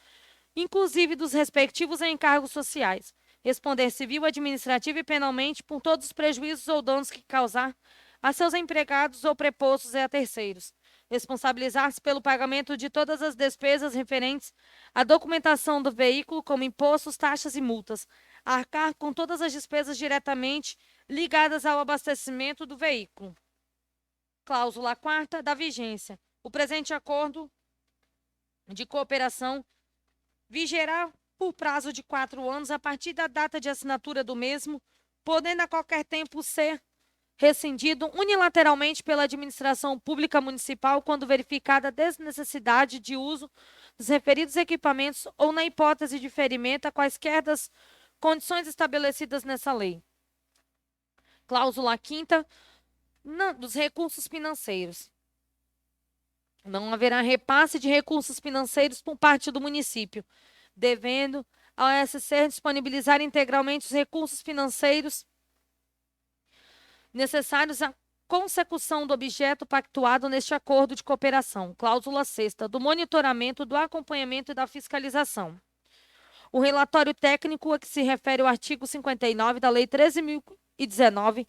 inclusive dos respectivos encargos sociais. Responder civil, administrativo e penalmente por todos os prejuízos ou danos que causar a seus empregados ou prepostos e a terceiros. Responsabilizar-se pelo pagamento de todas as despesas referentes à documentação do veículo, como impostos, taxas e multas. Arcar com todas as despesas diretamente ligadas ao abastecimento do veículo. Cláusula 4ª da vigência. O presente acordo de cooperação vigerá por prazo de 4 anos a partir da data de assinatura do mesmo, podendo a qualquer tempo ser rescindido unilateralmente pela administração pública municipal quando verificada a desnecessidade de uso dos referidos equipamentos ou na hipótese de ferimento a quaisquer das condições estabelecidas nessa lei. Cláusula 5ª dos recursos financeiros. Não haverá repasse de recursos financeiros por parte do município, devendo a OSC disponibilizar integralmente os recursos financeiros necessários à consecução do objeto pactuado neste acordo de cooperação. Cláusula 6ª do monitoramento, do acompanhamento e da fiscalização. O relatório técnico a que se refere o artigo 59 da Lei 13.019,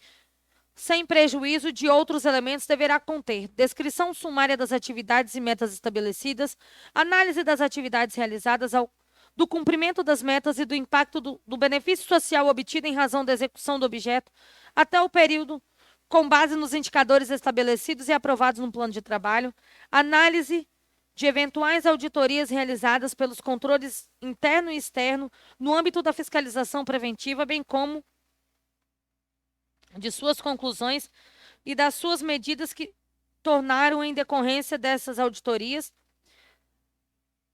sem prejuízo de outros elementos, deverá conter descrição sumária das atividades e metas estabelecidas, análise das atividades realizadas do cumprimento das metas e do impacto do benefício social obtido em razão da execução do objeto, até o período, com base nos indicadores estabelecidos e aprovados no plano de trabalho, análise de eventuais auditorias realizadas pelos controles interno e externo no âmbito da fiscalização preventiva, bem como de suas conclusões e das suas medidas que tornaram em decorrência dessas auditorias.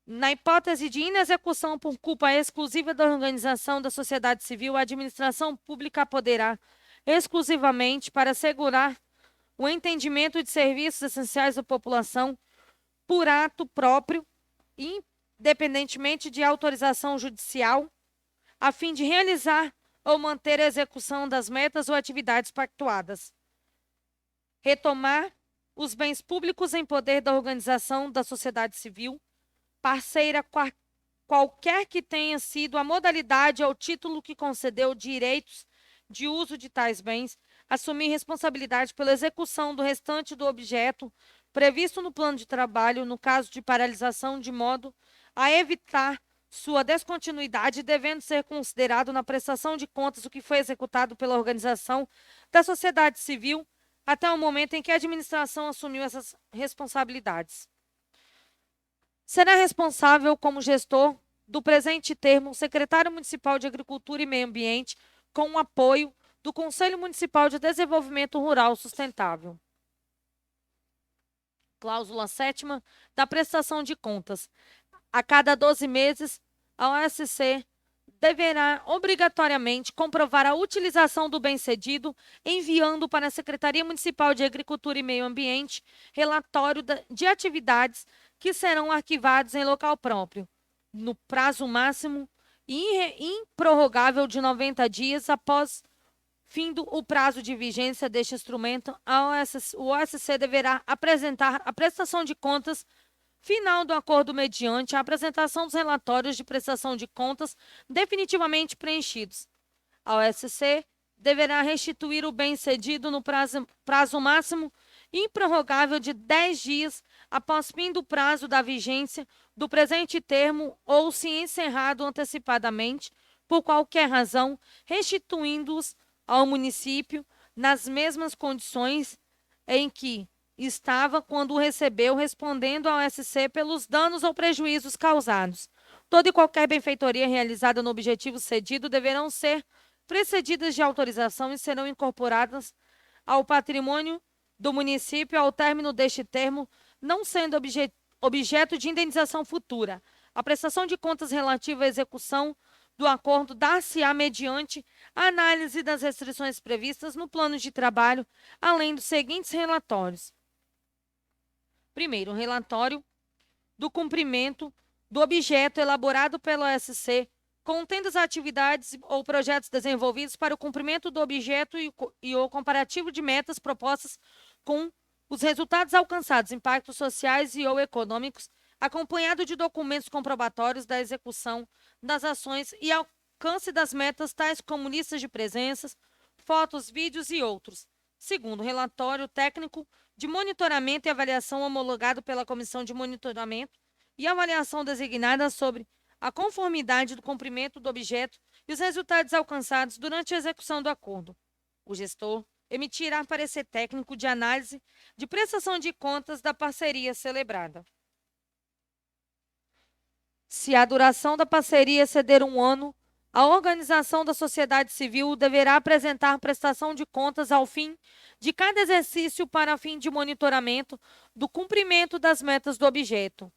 Na hipótese de inexecução por culpa exclusiva da organização da sociedade civil, a administração pública poderá, exclusivamente para assegurar o entendimento de serviços essenciais da população, por ato próprio, independentemente de autorização judicial, a fim de realizar ou manter a execução das metas ou atividades pactuadas. Retomar os bens públicos em poder da organização da sociedade civil, parceira qualquer que tenha sido a modalidade ou título que concedeu direitos de uso de tais bens, assumir responsabilidade pela execução do restante do objeto previsto no plano de trabalho no caso de paralisação, de modo a evitar sua descontinuidade, devendo ser considerado na prestação de contas o que foi executado pela organização da sociedade civil até o momento em que a administração assumiu essas responsabilidades. Será responsável como gestor do presente termo o secretário municipal de Agricultura e Meio Ambiente, com o apoio do Conselho Municipal de Desenvolvimento Rural Sustentável. Cláusula 7ª da prestação de contas. A cada 12 meses, a OSC deverá obrigatoriamente comprovar a utilização do bem cedido, enviando para a Secretaria Municipal de Agricultura e Meio Ambiente relatório de atividades que serão arquivados em local próprio, no prazo máximo e improrrogável de 90 dias após findo o prazo de vigência deste instrumento. O OSC deverá apresentar a prestação de contas final do acordo mediante a apresentação dos relatórios de prestação de contas definitivamente preenchidos. A OSC deverá restituir o bem cedido no prazo máximo improrrogável de 10 dias após fim do prazo da vigência do presente termo ou se encerrado antecipadamente, por qualquer razão, restituindo-os ao município nas mesmas condições em que estava quando o recebeu, respondendo ao SC pelos danos ou prejuízos causados. Toda e qualquer benfeitoria realizada no objetivo cedido deverão ser precedidas de autorização e serão incorporadas ao patrimônio do município ao término deste termo, não sendo objeto de indenização futura. A prestação de contas relativa à execução do acordo dar-se-á mediante a análise das restrições previstas no plano de trabalho, além dos seguintes relatórios. Primeiro, relatório do cumprimento do objeto elaborado pelo OSC, contendo as atividades ou projetos desenvolvidos para o cumprimento do objeto e o comparativo de metas propostas com os resultados alcançados, impactos sociais e ou econômicos, acompanhado de documentos comprobatórios da execução das ações e alcance das metas, tais como listas de presenças, fotos, vídeos e outros. Segundo, relatório técnico de monitoramento e avaliação homologado pela Comissão de Monitoramento e Avaliação designada sobre a conformidade do cumprimento do objeto e os resultados alcançados durante a execução do acordo. O gestor emitirá parecer técnico de análise de prestação de contas da parceria celebrada. Se a duração da parceria exceder 1 ano, a organização da sociedade civil deverá apresentar prestação de contas ao fim de cada exercício para fim de monitoramento do cumprimento das metas do objeto.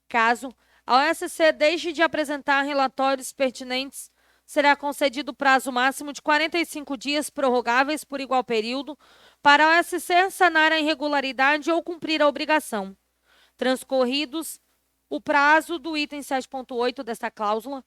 Caso a OSC deixe de apresentar relatórios pertinentes, será concedido prazo máximo de 45 dias prorrogáveis por igual período para a OSC sanar a irregularidade ou cumprir a obrigação. Transcorridos o prazo do item 7.8 desta cláusula,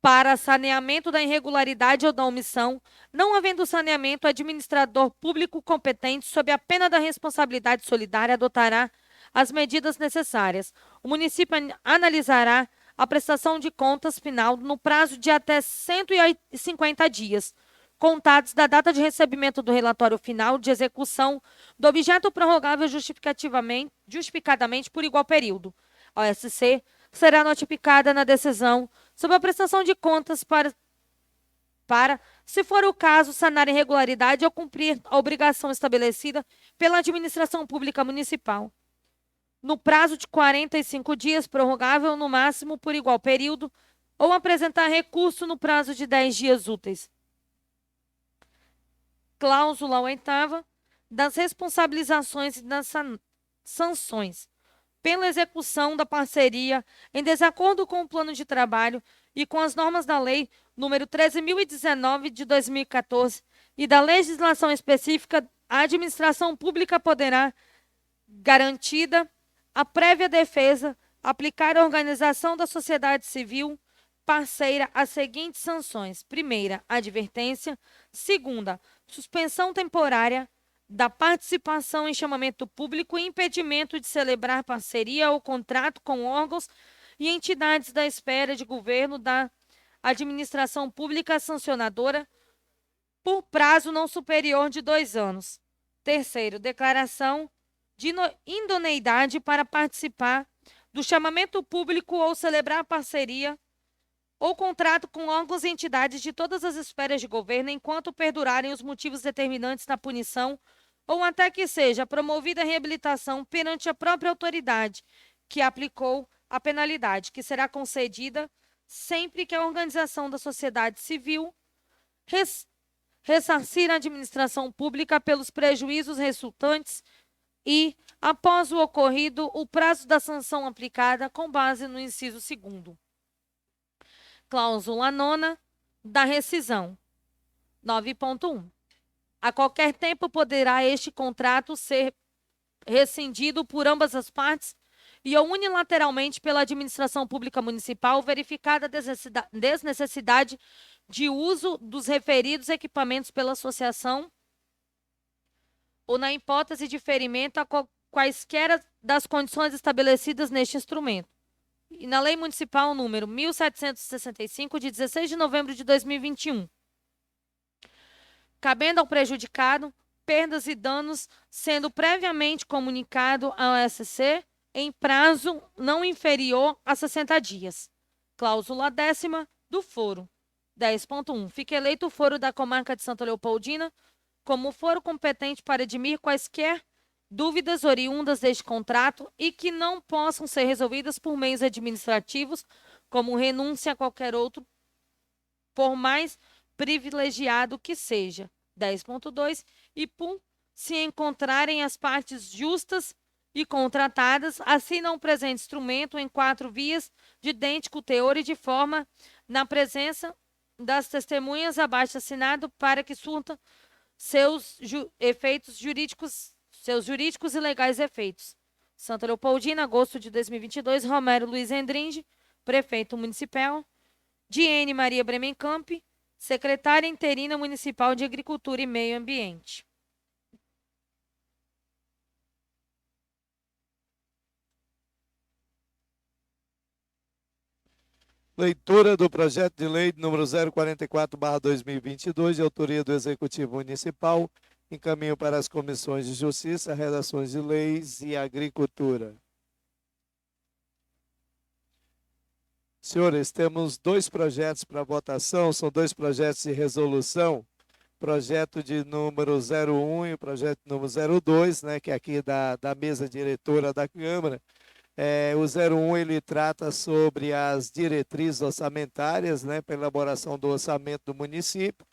para saneamento da irregularidade ou da omissão, não havendo saneamento, o administrador público competente, sob a pena da responsabilidade solidária, adotará as medidas necessárias. O município analisará a prestação de contas final no prazo de até 150 dias, contados da data de recebimento do relatório final de execução do objeto prorrogável justificadamente por igual período. A OSC será notificada na decisão sobre a prestação de contas para, se for o caso, sanar a irregularidade ou cumprir a obrigação estabelecida pela administração pública municipal. no prazo de 45 dias, prorrogável no máximo por igual período, ou apresentar recurso no prazo de 10 dias úteis. Cláusula 8ª das responsabilizações e das sanções pela execução da parceria em desacordo com o plano de trabalho e com as normas da Lei nº 13.019 de 2014 e da legislação específica, a administração pública poderá, garantida a prévia defesa, aplicar à organização da sociedade civil parceira as seguintes sanções: primeira, advertência; segunda, suspensão temporária da participação em chamamento público e impedimento de celebrar parceria ou contrato com órgãos e entidades da esfera de governo da administração pública sancionadora por prazo não superior de 2 anos. Terceiro, declaração de idoneidade para participar do chamamento público ou celebrar parceria ou contrato com órgãos e entidades de todas as esferas de governo enquanto perdurarem os motivos determinantes da punição ou até que seja promovida a reabilitação perante a própria autoridade que aplicou a penalidade, que será concedida sempre que a organização da sociedade civil ressarcir a administração pública pelos prejuízos resultantes e, após o ocorrido, o prazo da sanção aplicada com base no inciso 2º. Cláusula 9ª da rescisão. 9.1. A qualquer tempo poderá este contrato ser rescindido por ambas as partes e ou unilateralmente pela administração pública municipal, verificada a desnecessidade de uso dos referidos equipamentos pela associação ou na hipótese de ferimento a quaisquer das condições estabelecidas neste instrumento. E na Lei Municipal número 1765, de 16 de novembro de 2021. Cabendo ao prejudicado perdas e danos, sendo previamente comunicado ao SC em prazo não inferior a 60 dias. Cláusula 10ª do foro. 10.1. Fica eleito o foro da comarca de Santa Leopoldina como foro competente para dirimir quaisquer dúvidas oriundas deste contrato e que não possam ser resolvidas por meios administrativos, como renúncia a qualquer outro, por mais privilegiado que seja. 10.2. E por se encontrarem as partes justas e contratadas, assinam o presente instrumento em 4 vias de idêntico teor e de forma na presença das testemunhas abaixo assinado para que surta seus jurídicos e legais efeitos. Santa Leopoldina, agosto de 2022, Romero Luiz Endringe, prefeito municipal. Diene Maria Bremencamp, secretária interina municipal de Agricultura e Meio Ambiente. Leitura do projeto de lei número 044/2022, de autoria do Executivo Municipal, encaminho para as comissões de Justiça, Redações de Leis e Agricultura. Senhores, temos 2 projetos para votação, são 2 projetos de resolução, projeto de número 01 e o projeto número 02, né, que é aqui da mesa diretora da Câmara. O 01 ele trata sobre as diretrizes orçamentárias, né, para elaboração do orçamento do município,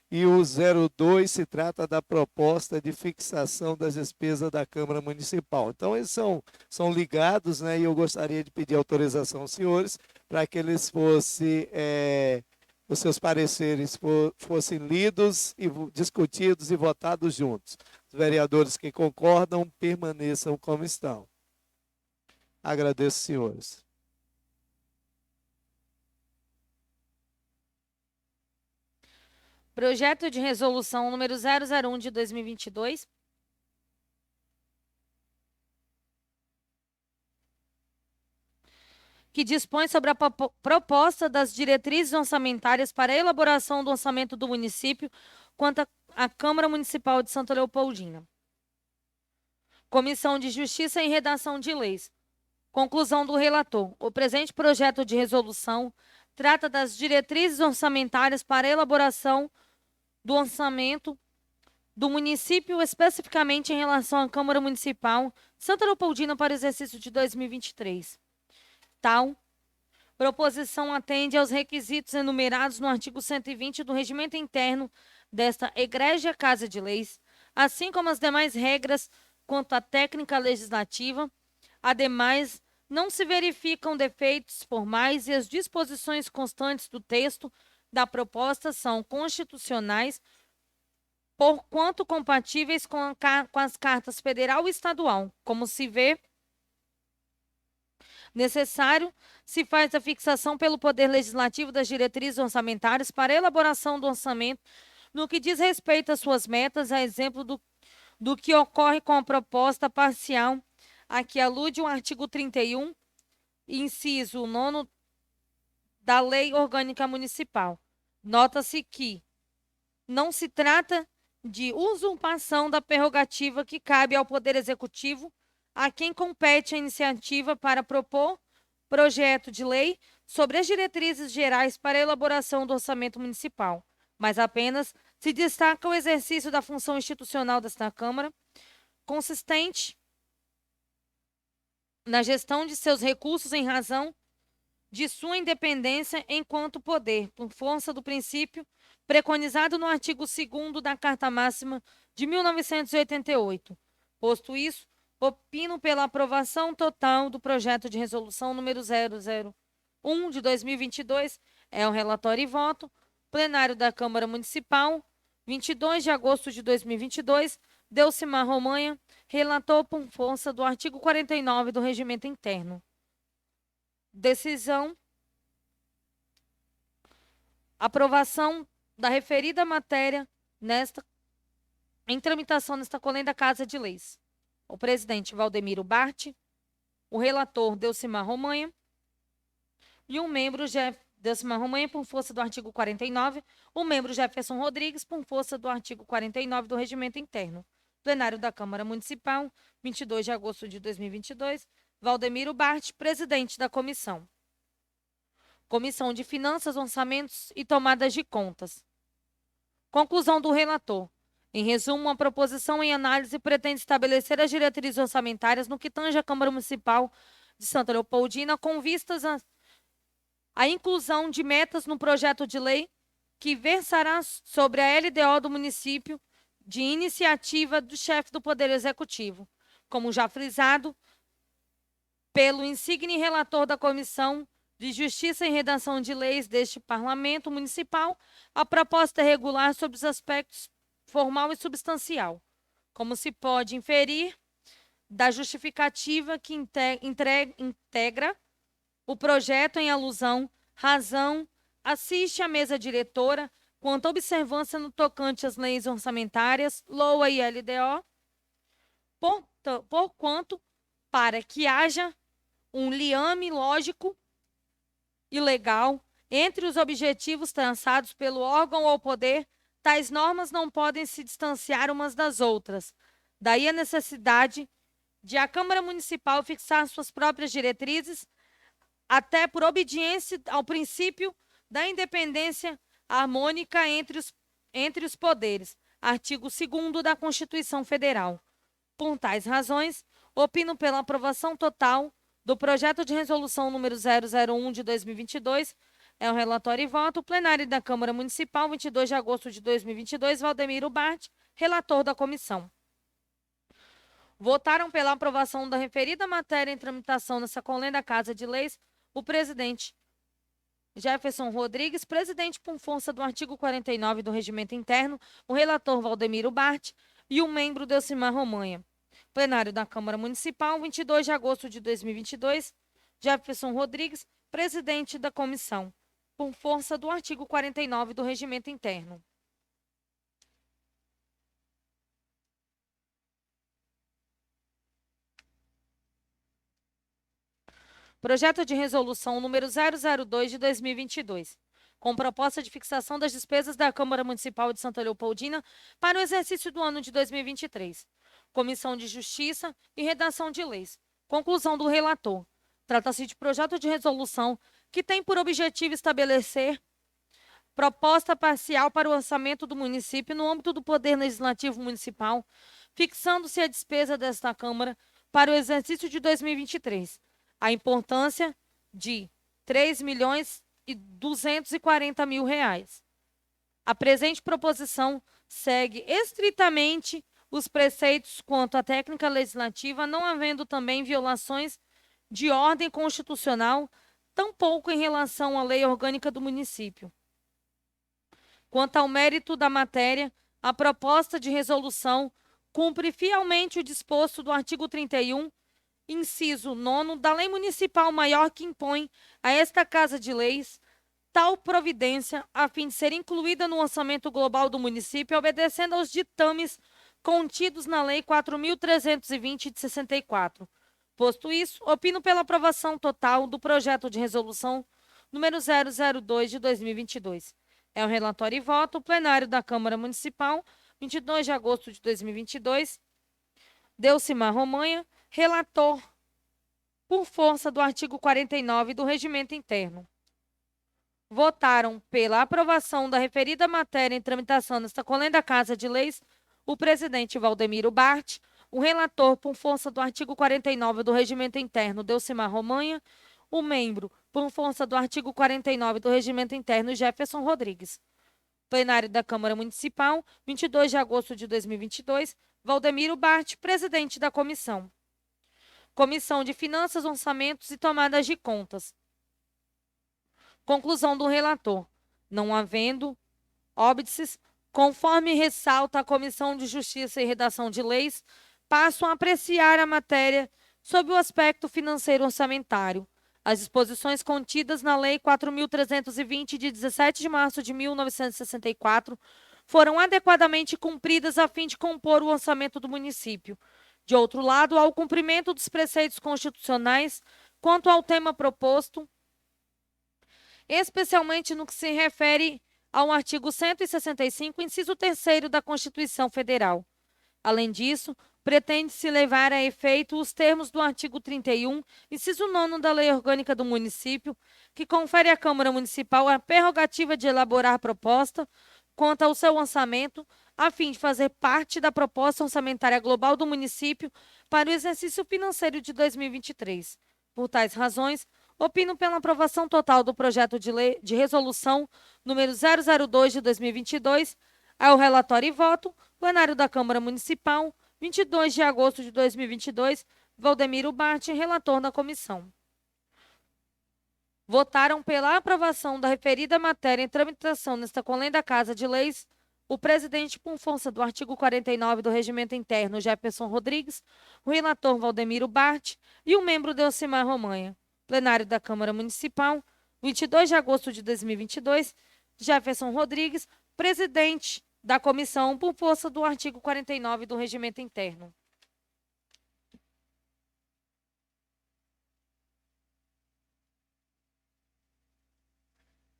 e o 02 se trata da proposta de fixação das despesas da Câmara Municipal. Então, eles são ligados, né, e eu gostaria de pedir autorização aos senhores para que eles fossem, os seus pareceres fossem lidos, e discutidos e votados juntos. Os vereadores que concordam permaneçam como estão. Agradeço, senhores. Projeto de resolução número 001 de 2022. Que dispõe sobre a proposta das diretrizes orçamentárias para a elaboração do orçamento do município quanto à Câmara Municipal de Santa Leopoldina. Comissão de Justiça e Redação de Leis. Conclusão do relator. O presente projeto de resolução trata das diretrizes orçamentárias para a elaboração do orçamento do município, especificamente em relação à Câmara Municipal de Santa Leopoldina para o exercício de 2023. Tal proposição atende aos requisitos enumerados no artigo 120 do Regimento Interno desta Egrégia Casa de Leis, assim como as demais regras quanto à técnica legislativa. Ademais, não se verificam defeitos formais e as disposições constantes do texto da proposta são constitucionais, porquanto compatíveis com as cartas federal e estadual. Como se vê, necessário se faz a fixação pelo Poder Legislativo das diretrizes orçamentárias para a elaboração do orçamento no que diz respeito às suas metas, a exemplo do que ocorre com a proposta parcial a que alude o artigo 31, inciso 9 da Lei Orgânica Municipal. Nota-se que não se trata de usurpação da prerrogativa que cabe ao Poder Executivo, a quem compete a iniciativa para propor projeto de lei sobre as diretrizes gerais para a elaboração do orçamento municipal, mas apenas se destaca o exercício da função institucional desta Câmara, consistente na gestão de seus recursos em razão de sua independência enquanto poder, por força do princípio preconizado no artigo 2º da Carta Máxima de 1988. Posto isso, opino pela aprovação total do projeto de resolução número 001 de 2022. É o relatório e voto. Plenário da Câmara Municipal, 22 de agosto de 2022. Delcimar Romanha, relator por força do artigo 49 do Regimento Interno. Decisão. Aprovação da referida matéria em tramitação nesta colenda Casa de Leis. O presidente Valdemiro Bart, o relator Delcimar Romanha e o membro Delcimar Romanha por força do artigo 49, o membro Jefferson Rodrigues por força do artigo 49 do Regimento Interno. Plenário da Câmara Municipal, 22 de agosto de 2022, Valdemiro Bart, presidente da comissão. Comissão de Finanças, Orçamentos e Tomadas de Contas. Conclusão do relator. Em resumo, a proposição em análise pretende estabelecer as diretrizes orçamentárias no que tange à Câmara Municipal de Santa Leopoldina, com vistas à inclusão de metas no projeto de lei que versará sobre a LDO do município de iniciativa do chefe do Poder Executivo. Como já frisado pelo insigne relator da Comissão de Justiça e Redação de Leis deste Parlamento Municipal, a proposta é regular sobre os aspectos formal e substancial, como se pode inferir da justificativa que integra o projeto em alusão, razão, assiste à mesa diretora quanto à observância no tocante às leis orçamentárias, LOA e LDO, porquanto, para que haja um liame lógico e legal entre os objetivos traçados pelo órgão ou poder, tais normas não podem se distanciar umas das outras. Daí a necessidade de a Câmara Municipal fixar suas próprias diretrizes, até por obediência ao princípio da independência harmônica entre os poderes, artigo 2º da Constituição Federal. Por tais razões, opino pela aprovação total do projeto de resolução número 001 de 2022, é o relatório e voto, plenário da Câmara Municipal, 22 de agosto de 2022, Valdemiro Bart, relator da comissão. Votaram pela aprovação da referida matéria em tramitação nessa colenda Casa de Leis, o presidente Jefferson Rodrigues, presidente por força do artigo 49 do Regimento Interno, o relator Valdemiro Bart e o membro Delcimar Romanha. Plenário da Câmara Municipal, 22 de agosto de 2022, Jefferson Rodrigues, presidente da comissão, por força do artigo 49 do Regimento Interno. Projeto de resolução número 002 de 2022, com proposta de fixação das despesas da Câmara Municipal de Santa Leopoldina para o exercício do ano de 2023. Comissão de Justiça e Redação de Leis. Conclusão do relator. Trata-se de projeto de resolução que tem por objetivo estabelecer proposta parcial para o orçamento do município no âmbito do Poder Legislativo Municipal, fixando-se a despesa desta Câmara para o exercício de 2023. A importância de R$ 3.240.000. A presente proposição segue estritamente os preceitos quanto à técnica legislativa, não havendo também violações de ordem constitucional, tampouco em relação à lei orgânica do município. Quanto ao mérito da matéria, a proposta de resolução cumpre fielmente o disposto do artigo 31, inciso 9 da Lei Municipal Maior, que impõe a esta Casa de Leis tal providência a fim de ser incluída no orçamento global do município, obedecendo aos ditames contidos na Lei 4.320 de 64. Posto isso, opino pela aprovação total do projeto de resolução número 002 de 2022. É o relatório e voto, o plenário da Câmara Municipal, 22 de agosto de 2022. Delcimar Romanha, relator por força do artigo 49 do Regimento Interno. Votaram pela aprovação da referida matéria em tramitação nesta colenda Casa de Leis o presidente Valdemiro Bart, o relator por força do artigo 49 do Regimento Interno Delcimar Romanha, o membro por força do artigo 49 do Regimento Interno Jefferson Rodrigues. Plenário da Câmara Municipal, 22 de agosto de 2022, Valdemiro Bart, presidente da comissão. Comissão de Finanças, Orçamentos e Tomadas de Contas. Conclusão do relator. Não havendo óbices, conforme ressalta a Comissão de Justiça e Redação de Leis, passo a apreciar a matéria sob o aspecto financeiro orçamentário. As disposições contidas na Lei 4.320, de 17 de março de 1964, foram adequadamente cumpridas a fim de compor o orçamento do município. De outro lado, há o cumprimento dos preceitos constitucionais quanto ao tema proposto, especialmente no que se refere ao artigo 165, inciso 3º da Constituição Federal. Além disso, pretende-se levar a efeito os termos do artigo 31, inciso 9 da Lei Orgânica do Município, que confere à Câmara Municipal a prerrogativa de elaborar proposta quanto ao seu orçamento, a fim de fazer parte da proposta orçamentária global do município para o exercício financeiro de 2023. Por tais razões, opino pela aprovação total do projeto de lei de resolução número 002 de 2022, ao relatório e voto, plenário da Câmara Municipal, 22 de agosto de 2022, Valdemiro Bart, relator da comissão. Votaram pela aprovação da referida matéria em tramitação nesta colenda Casa de Leis o presidente por força do artigo 49 do Regimento Interno Jefferson Rodrigues, o relator Valdemiro Bart e o membro Delcimar Romanha. Plenário da Câmara Municipal, 22 de agosto de 2022, Jefferson Rodrigues, presidente da comissão por força do artigo 49 do Regimento Interno.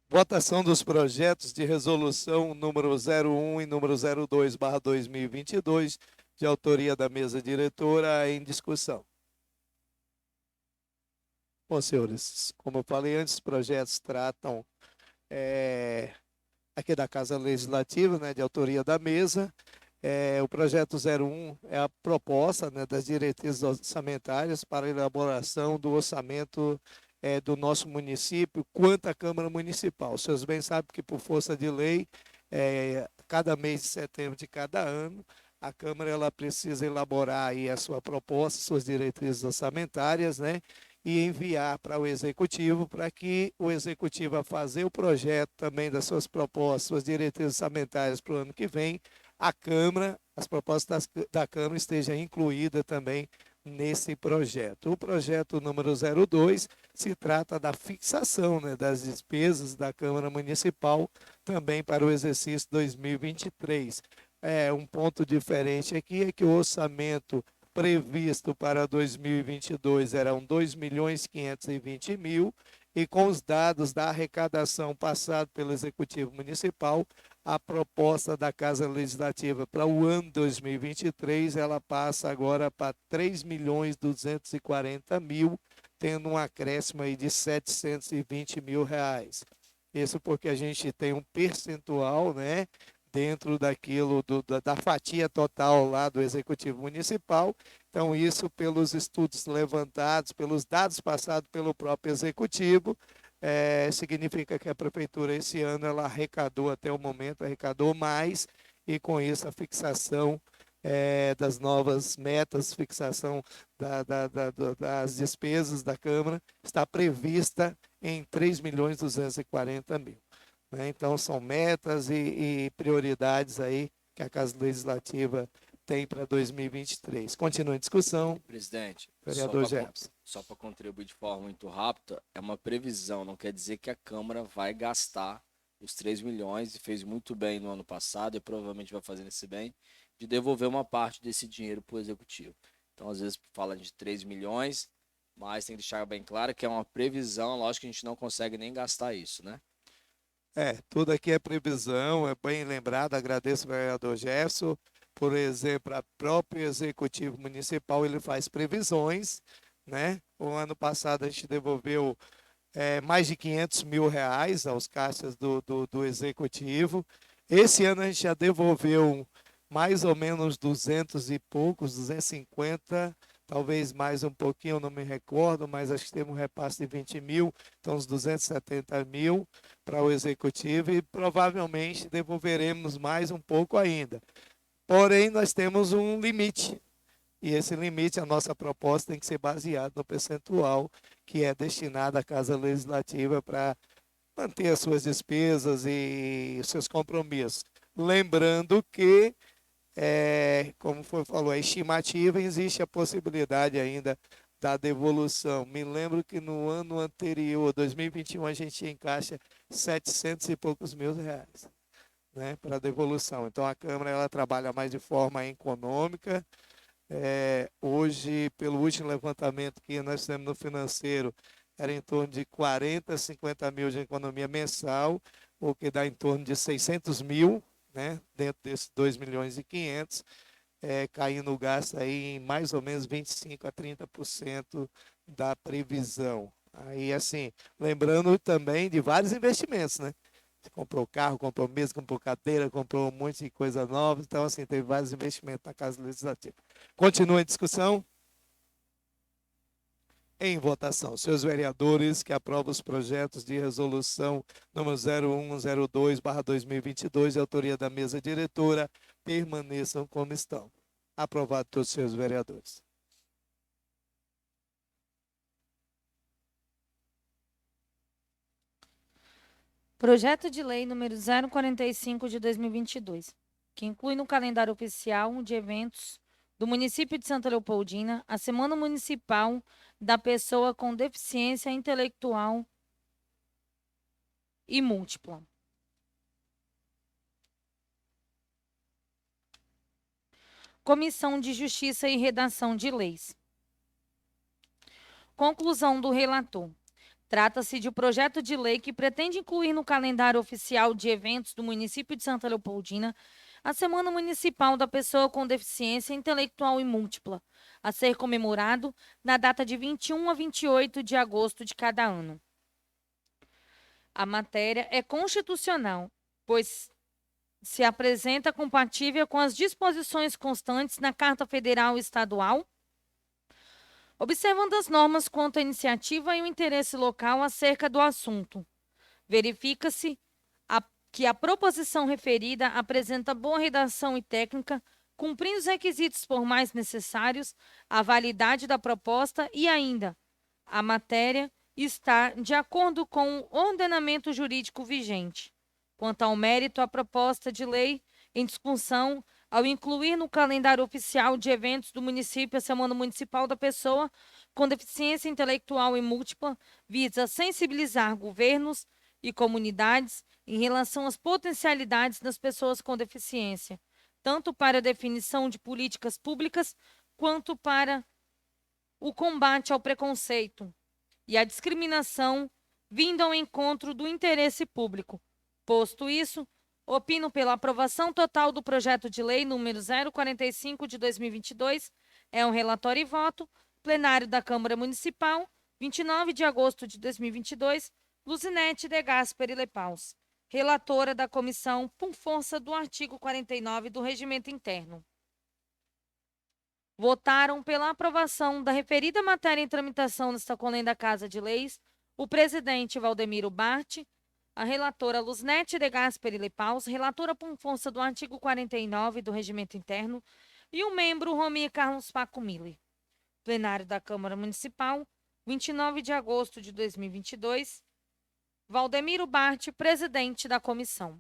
Votação dos projetos de resolução número 01 e número 02/2022, de autoria da mesa diretora, em discussão. Bom, senhores, como eu falei antes, os projetos tratam aqui da Casa Legislativa, né, de autoria da mesa. O projeto 01 é a proposta, né, das diretrizes orçamentárias para a elaboração do orçamento do nosso município quanto à Câmara Municipal. Os senhores bem sabem que, por força de lei, cada mês de setembro de cada ano, a Câmara ela precisa elaborar aí a sua proposta, suas diretrizes orçamentárias, né, e enviar para o Executivo, para que o Executivo, a fazer o projeto também das suas propostas, suas diretrizes orçamentárias para o ano que vem, a Câmara, as propostas da Câmara estejam incluídas também nesse projeto. O projeto número 02 se trata da fixação, né, das despesas da Câmara Municipal também para o exercício 2023. Um ponto diferente aqui é que o orçamento previsto para 2022 eram R$ 2.520.000 e com os dados da arrecadação passado pelo Executivo Municipal, a proposta da Casa Legislativa para o ano 2023, ela passa agora para R$ 3.240.000, tendo um acréscimo aí de R$ 720.000. Isso porque a gente tem um percentual, né, dentro daquilo da fatia total lá do Executivo Municipal. Então, isso pelos estudos levantados, pelos dados passados pelo próprio Executivo, significa que a Prefeitura esse ano ela arrecadou até o momento, arrecadou mais, e com isso a fixação das novas metas, fixação das despesas da Câmara está prevista em 3.240.000. Né? Então, são metas e prioridades aí que a Casa Legislativa tem para 2023. Continua em discussão. Presidente, Vereador Jefferson. só para contribuir de forma muito rápida, é uma previsão, não quer dizer que a Câmara vai gastar os 3 milhões, e fez muito bem no ano passado, e provavelmente vai fazer esse bem, de devolver uma parte desse dinheiro para o Executivo. Então, às vezes, fala de 3 milhões, mas tem que deixar bem claro que é uma previsão, lógico que a gente não consegue nem gastar isso, né? Tudo aqui é previsão, é bem lembrado, agradeço ao vereador Jefferson. Por exemplo, o próprio Executivo Municipal, ele faz previsões, né? O ano passado a gente devolveu mais de 500 mil reais aos caixas do Executivo. Esse ano a gente já devolveu mais ou menos 200 e poucos, 250, talvez mais um pouquinho, eu não me recordo, mas acho que temos um repasse de 20 mil, então uns 270 mil para o Executivo, e provavelmente devolveremos mais um pouco ainda. Porém, nós temos um limite, e esse limite, a nossa proposta tem que ser baseada no percentual que é destinado à Casa Legislativa para manter as suas despesas e os seus compromissos. Lembrando que, como falou, a estimativa, existe a possibilidade ainda da devolução. Me lembro que no ano anterior, 2021, a gente tinha em caixa 700 e poucos mil reais, né, para devolução. Então, a Câmara ela trabalha mais de forma econômica. Hoje, pelo último levantamento que nós fizemos no financeiro, era em torno de 40, 50 mil de economia mensal, o que dá em torno de 600 mil, né, dentro desses 2 milhões e 500, caindo o gasto aí em mais ou menos 25 a 30% da previsão. Aí, assim, lembrando também de vários investimentos, né? Você comprou carro, comprou mesa, comprou cadeira, comprou um monte de coisa nova. Então, assim, teve vários investimentos na Casa Legislativa. Continua em discussão. Em votação. Senhores vereadores que aprovam os projetos de resolução número 0102/2022, de autoria da mesa diretora, permaneçam como estão. Aprovado todos os senhores vereadores. Projeto de lei número 045 de 2022, que inclui no calendário oficial de eventos do município de Santa Leopoldina a Semana Municipal da Pessoa com Deficiência Intelectual e Múltipla. Comissão de Justiça e Redação de Leis. Conclusão do relator. Trata-se de um projeto de lei que pretende incluir no calendário oficial de eventos do município de Santa Leopoldina a Semana Municipal da Pessoa com Deficiência Intelectual e Múltipla, a ser comemorado na data de 21 a 28 de agosto de cada ano. A matéria é constitucional, pois se apresenta compatível com as disposições constantes na Carta Federal e Estadual, observando as normas quanto à iniciativa e o interesse local acerca do assunto. Verifica-se que a proposição referida apresenta boa redação e técnica, cumprindo os requisitos formais necessários, a validade da proposta e ainda a matéria está de acordo com o ordenamento jurídico vigente. Quanto ao mérito, a proposta de lei em discussão, ao incluir no calendário oficial de eventos do município a Semana Municipal da Pessoa com Deficiência Intelectual e Múltipla, visa sensibilizar governos e comunidades em relação às potencialidades das pessoas com deficiência, tanto para a definição de políticas públicas quanto para o combate ao preconceito e à discriminação, vindo ao encontro do interesse público. Posto isso, opino pela aprovação total do projeto de lei número 045 de 2022, é um relatório e voto, plenário da Câmara Municipal, 29 de agosto de 2022, Luzinete de Gasperi Lepaus, relatora da comissão, por força do artigo 49 do Regimento Interno. Votaram pela aprovação da referida matéria em tramitação nesta colenda Casa de Leis o presidente Valdemiro Bart, a relatora Luzinete de Gasperi Lepaus, relatora por força do artigo 49 do Regimento Interno, e o membro Romir Carlos Paco Miller. Plenário da Câmara Municipal, 29 de agosto de 2022. Valdemiro Bart, presidente da comissão.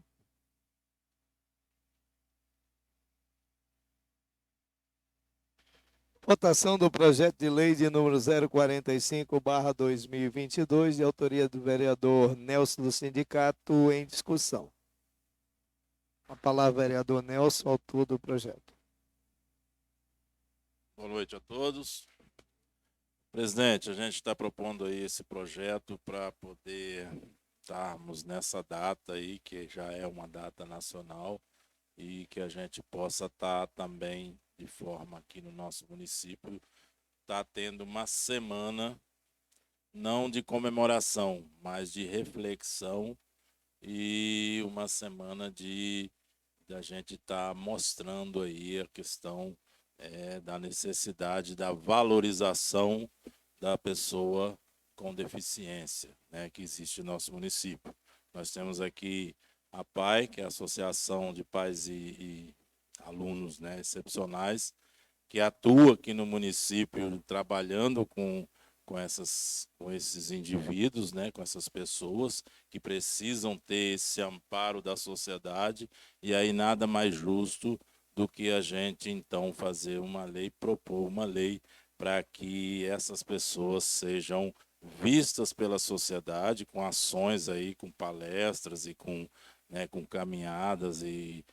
Votação do projeto de lei de número 045/2022, de autoria do vereador Nelson do Sindicato, em discussão. A palavra, vereador Nelson, autor do projeto. Boa noite a todos. Presidente, a gente está propondo aí esse projeto para poder estarmos nessa data aí, que já é uma data nacional, e que a gente possa estar também, de forma aqui no nosso município, tá tendo uma semana, não de comemoração, mas de reflexão, e uma semana de a gente estar mostrando aí a questão da necessidade da valorização da pessoa com deficiência, né, que existe no nosso município. Nós temos aqui a PAI, que é a Associação de Pais e Alunos, né, Excepcionais, que atua aqui no município trabalhando com esses indivíduos, né, com essas pessoas que precisam ter esse amparo da sociedade, e aí nada mais justo do que a gente, então, fazer uma lei, propor uma lei para que essas pessoas sejam vistas pela sociedade com ações aí, com palestras e com, né, com caminhadas e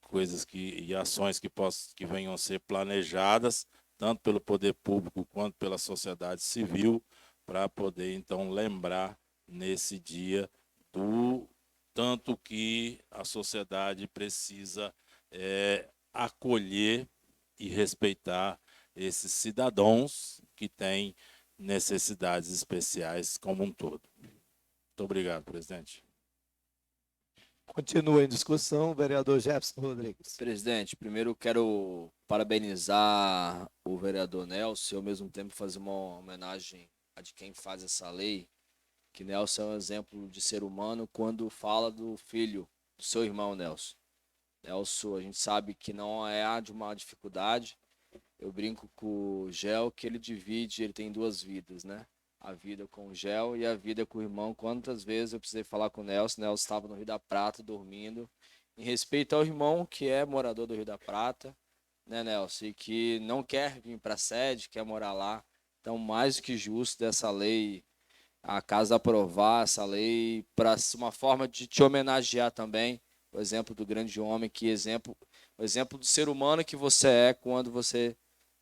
coisas e ações que venham a ser planejadas, tanto pelo poder público quanto pela sociedade civil, para poder, então, lembrar nesse dia do tanto que a sociedade precisa acolher e respeitar esses cidadãos que têm necessidades especiais como um todo. Muito obrigado, presidente. Continua em discussão, vereador Jefferson Rodrigues. Presidente, primeiro eu quero parabenizar o vereador Nelson e ao mesmo tempo fazer uma homenagem a de quem faz essa lei, que Nelson é um exemplo de ser humano quando fala do filho, do seu irmão Nelson. Nelson, a gente sabe que não é de uma dificuldade. Eu brinco com o Gel que ele tem duas vidas, né? A vida com o Gel e a vida com o irmão. Quantas vezes eu precisei falar com o Nelson estava no Rio da Prata dormindo, em respeito ao irmão que é morador do Rio da Prata, né, Nelson? E que não quer vir para a sede, quer morar lá. Então, mais do que justo dessa lei, a casa aprovar essa lei para uma forma de te homenagear também, o exemplo do grande homem, o exemplo do ser humano que você é quando você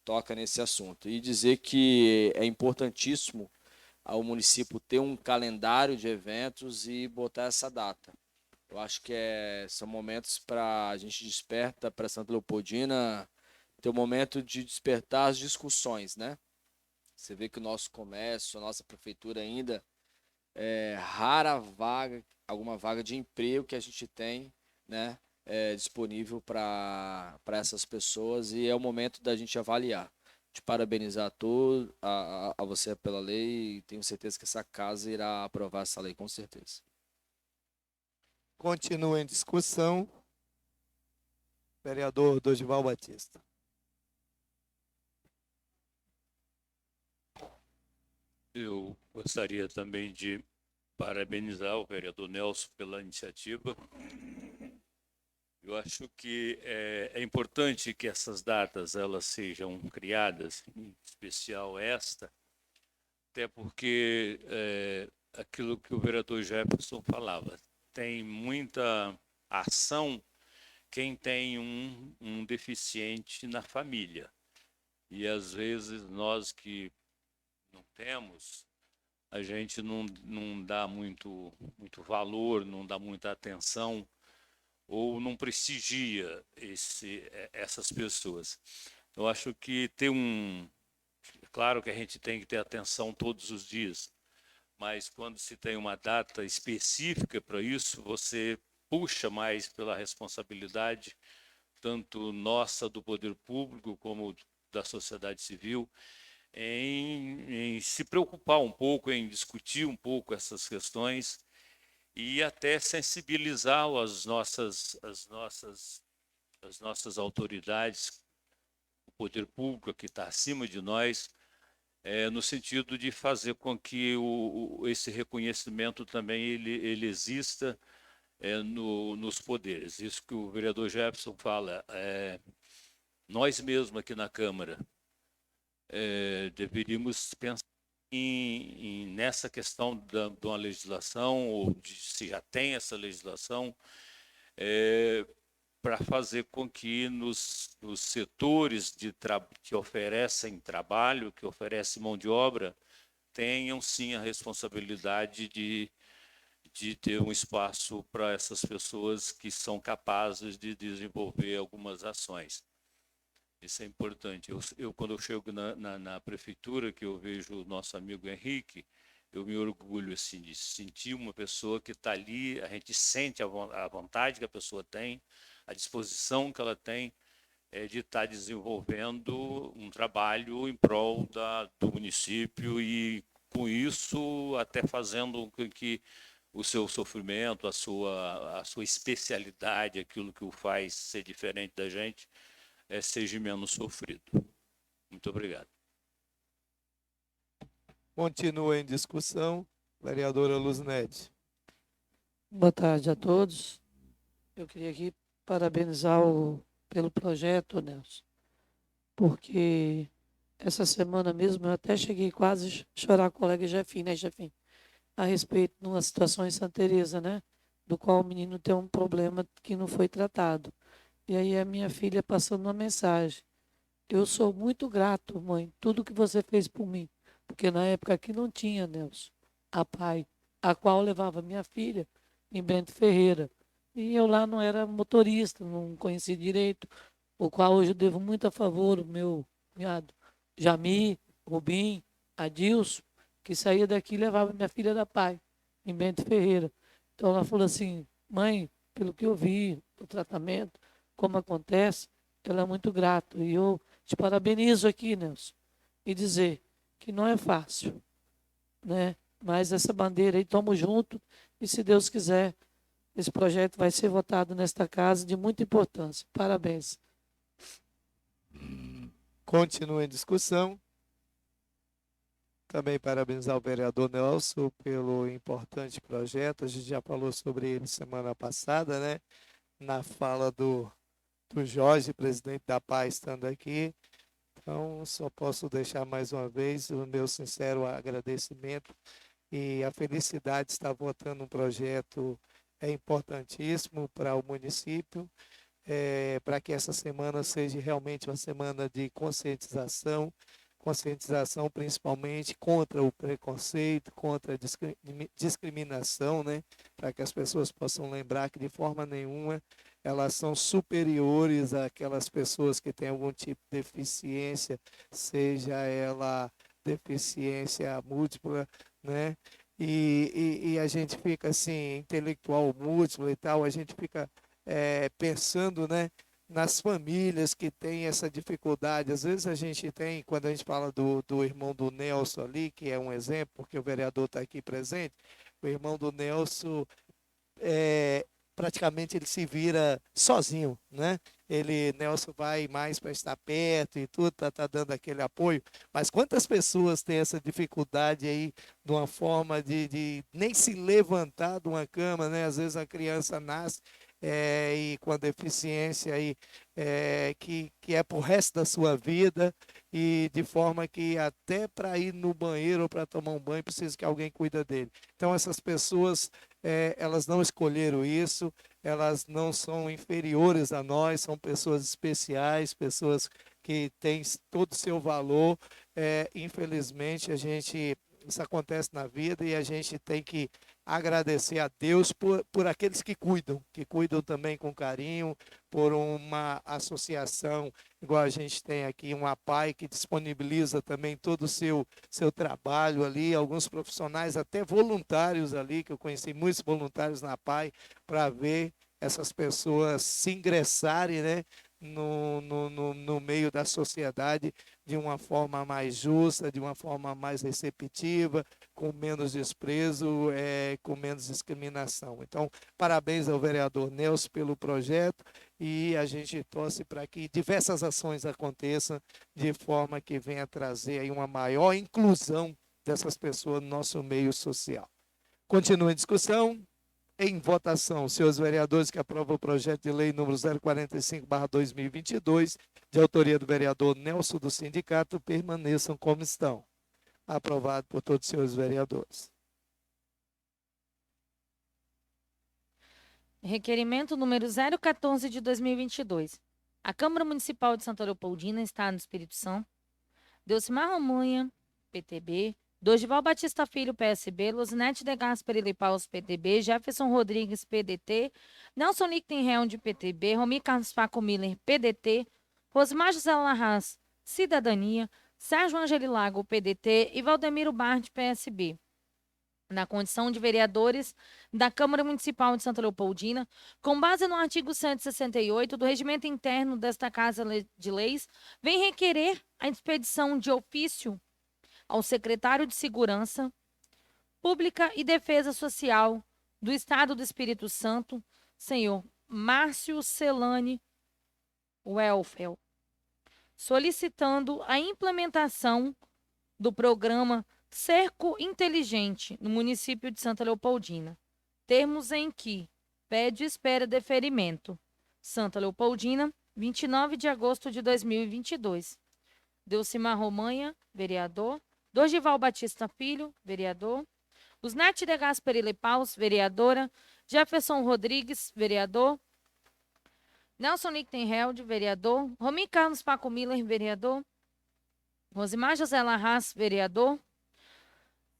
toca nesse assunto. E dizer que é importantíssimo ao município ter um calendário de eventos e botar essa data. Eu acho que são momentos para a gente desperta para Santa Leopoldina, ter um momento de despertar as discussões, né? Você vê que o nosso comércio, a nossa prefeitura ainda rara vaga, alguma vaga de emprego que a gente tem, né, disponível para essas pessoas, e é o momento da gente avaliar. De parabenizar a você pela lei, e tenho certeza que essa casa irá aprovar essa lei, com certeza. Continua em discussão, vereador Dorival Batista. Eu gostaria também de parabenizar o vereador Nelson pela iniciativa. Eu acho que é importante que essas datas elas sejam criadas, em especial esta, até porque aquilo que o vereador Jefferson falava, tem muita ação quem tem um deficiente na família. E às vezes nós que não temos, a gente não dá muito valor, não dá muita atenção, ou não prestigia essas pessoas. Eu acho que claro que a gente tem que ter atenção todos os dias, mas quando se tem uma data específica para isso, você puxa mais pela responsabilidade, tanto nossa do poder público como da sociedade civil, em se preocupar um pouco, em discutir um pouco essas questões e até sensibilizar as nossas autoridades, o poder público que está acima de nós, no sentido de fazer com que esse reconhecimento também ele exista nos poderes. Isso que o vereador Jefferson fala, nós mesmos aqui na Câmara deveríamos pensar nessa questão de uma legislação, ou se já tem essa legislação, para fazer com que nos setores que oferecem trabalho, que oferecem mão de obra, tenham sim a responsabilidade de ter um espaço para essas pessoas que são capazes de desenvolver algumas ações. Isso é importante. Quando eu chego na prefeitura, que eu vejo o nosso amigo Henrique, eu me orgulho assim, de sentir uma pessoa que está ali, a gente sente a vontade que a pessoa tem, a disposição que ela tem de estar desenvolvendo um trabalho em prol do município e, com isso, até fazendo com que o seu sofrimento, a sua especialidade, aquilo que o faz ser diferente da gente, seja menos sofrido. Muito obrigado. Continua em discussão. Vereadora Luzinete. Boa tarde a todos. Eu queria aqui parabenizar pelo projeto, Nelson, porque essa semana mesmo eu até cheguei quase a chorar com o colega Jefinho, né, Jefinho? A respeito de uma situação em Santa Teresa, né? Do qual o menino tem um problema que não foi tratado. E aí a minha filha passando uma mensagem. Eu sou muito grato, mãe, tudo que você fez por mim. Porque na época aqui não tinha, Nelson, a PAI, a qual levava minha filha em Bento Ferreira. E eu lá não era motorista, não conhecia direito, o qual hoje eu devo muito a favor, o meu cunhado Jami, Rubim, Adilson, que saía daqui e levava minha filha da PAI, em Bento Ferreira. Então ela falou assim, mãe, pelo que eu vi, o tratamento, como acontece, ela é muito grata. E eu te parabenizo aqui, Nelson, e dizer que não é fácil, né? Mas essa bandeira aí, estamos juntos, e se Deus quiser, esse projeto vai ser votado nesta casa de muita importância. Parabéns. Continua em discussão. Também parabenizar o vereador Nelson pelo importante projeto. A gente já falou sobre ele semana passada, né? Na fala do Jorge, presidente da PAI, estando aqui. Então, só posso deixar mais uma vez o meu sincero agradecimento e a felicidade de estar votando um projeto importantíssimo para o município, para que essa semana seja realmente uma semana de conscientização principalmente contra o preconceito, contra a discriminação, né? Para que as pessoas possam lembrar que de forma nenhuma elas são superiores àquelas pessoas que têm algum tipo de deficiência, seja ela deficiência múltipla, né? E a gente fica assim, intelectual múltiplo e tal, a gente fica pensando, né? Nas famílias que têm essa dificuldade. Às vezes a gente tem, quando a gente fala do irmão do Nelson ali, que é um exemplo, porque o vereador está aqui presente, o irmão do Nelson, praticamente ele se vira sozinho, né? Nelson vai mais para estar perto e tudo, para estar dando aquele apoio. Mas quantas pessoas têm essa dificuldade aí, de uma forma de nem se levantar de uma cama, né? Às vezes a criança nasce e com a deficiência aí, que é para o resto da sua vida, e de forma que até para ir no banheiro ou para tomar um banho precisa que alguém cuida dele. Então essas pessoas, elas não escolheram isso, elas não são inferiores a nós, são pessoas especiais, pessoas que têm todo o seu valor. Infelizmente a gente Isso acontece na vida e a gente tem que agradecer a Deus por aqueles que cuidam também com carinho, por uma associação, igual a gente tem aqui, uma APAI, que disponibiliza também todo o seu trabalho ali, alguns profissionais, até voluntários ali, que eu conheci muitos voluntários na APAI, para ver essas pessoas se ingressarem, né, no meio da sociedade de uma forma mais justa, de uma forma mais receptiva, com menos desprezo, com menos discriminação. Então, parabéns ao vereador Nelson pelo projeto e a gente torce para que diversas ações aconteçam de forma que venha trazer aí uma maior inclusão dessas pessoas no nosso meio social. Continua a discussão. Em votação, senhores vereadores que aprovam o projeto de lei número 045/2022, de autoria do vereador Nelson do Sindicato, permaneçam como estão. Aprovado por todos os senhores vereadores. Requerimento número 014 de 2022. A Câmara Municipal de Santa Leopoldina, Estado do Espírito Santo, Delcimar Romanha, PTB, Dorival Batista Filho, PSB, Luzinete de Gasperi Lipaus, PTB, Jefferson Rodrigues, PDT, Nelson Lichtenhelm, PTB, Romi Carlos Paco Miller, PDT, Rosmar José Larraz, Cidadania, Sérgio Angelilago, PDT e Valdemiro Bart, PSB. Na condição de vereadores da Câmara Municipal de Santa Leopoldina, com base no artigo 168 do Regimento Interno desta Casa de Leis, vem requerer a expedição de ofício ao secretário de Segurança Pública e Defesa Social do Estado do Espírito Santo, senhor Márcio Celani Welfel, solicitando a implementação do programa Cerco Inteligente no município de Santa Leopoldina, termos em que pede e espera deferimento. Santa Leopoldina, 29 de agosto de 2022. Delcimar Romanha, vereador. Dorival Batista Filho, vereador. Luzinete de Gasperi Lipaus, vereadora. Jefferson Rodrigues, vereador. Nelson Lichtenhelm, vereador. Romi Carlos Paco Miller, vereador. Rosimar José Larraz, vereador.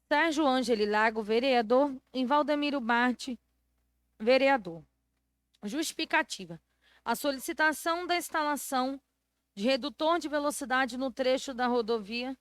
Sérgio Angelilago, vereador. E Valdemiro Bart, vereador. Justificativa. A solicitação da instalação de redutor de velocidade no trecho da rodovia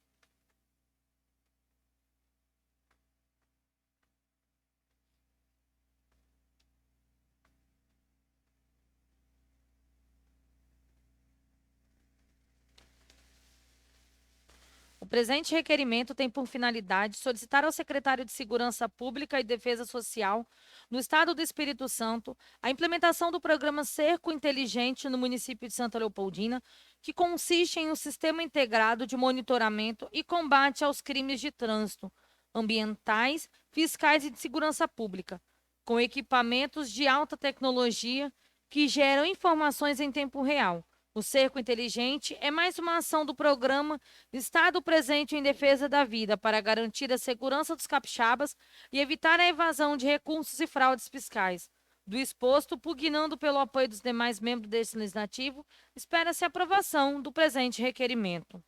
O presente requerimento tem por finalidade solicitar ao secretário de Segurança Pública e Defesa Social, no Estado do Espírito Santo, a implementação do programa Cerco Inteligente no município de Santa Leopoldina, que consiste em um sistema integrado de monitoramento e combate aos crimes de trânsito, ambientais, fiscais e de segurança pública, com equipamentos de alta tecnologia que geram informações em tempo real. O Cerco Inteligente é mais uma ação do programa Estado Presente em Defesa da Vida para garantir a segurança dos capixabas e evitar a evasão de recursos e fraudes fiscais. Do exposto, pugnando pelo apoio dos demais membros deste legislativo, espera-se a aprovação do presente requerimento.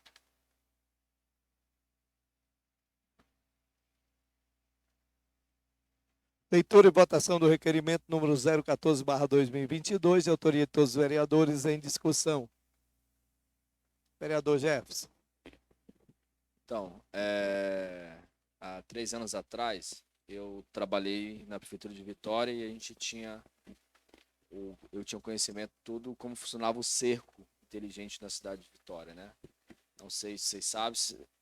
Leitura e votação do requerimento número 014/2022, de autoria de todos os vereadores, em discussão. Vereador Jefferson. Então, há 3 anos atrás, eu trabalhei na Prefeitura de Vitória e a gente eu tinha conhecimento de tudo como funcionava o cerco inteligente na cidade de Vitória, né? Não sei se vocês sabem,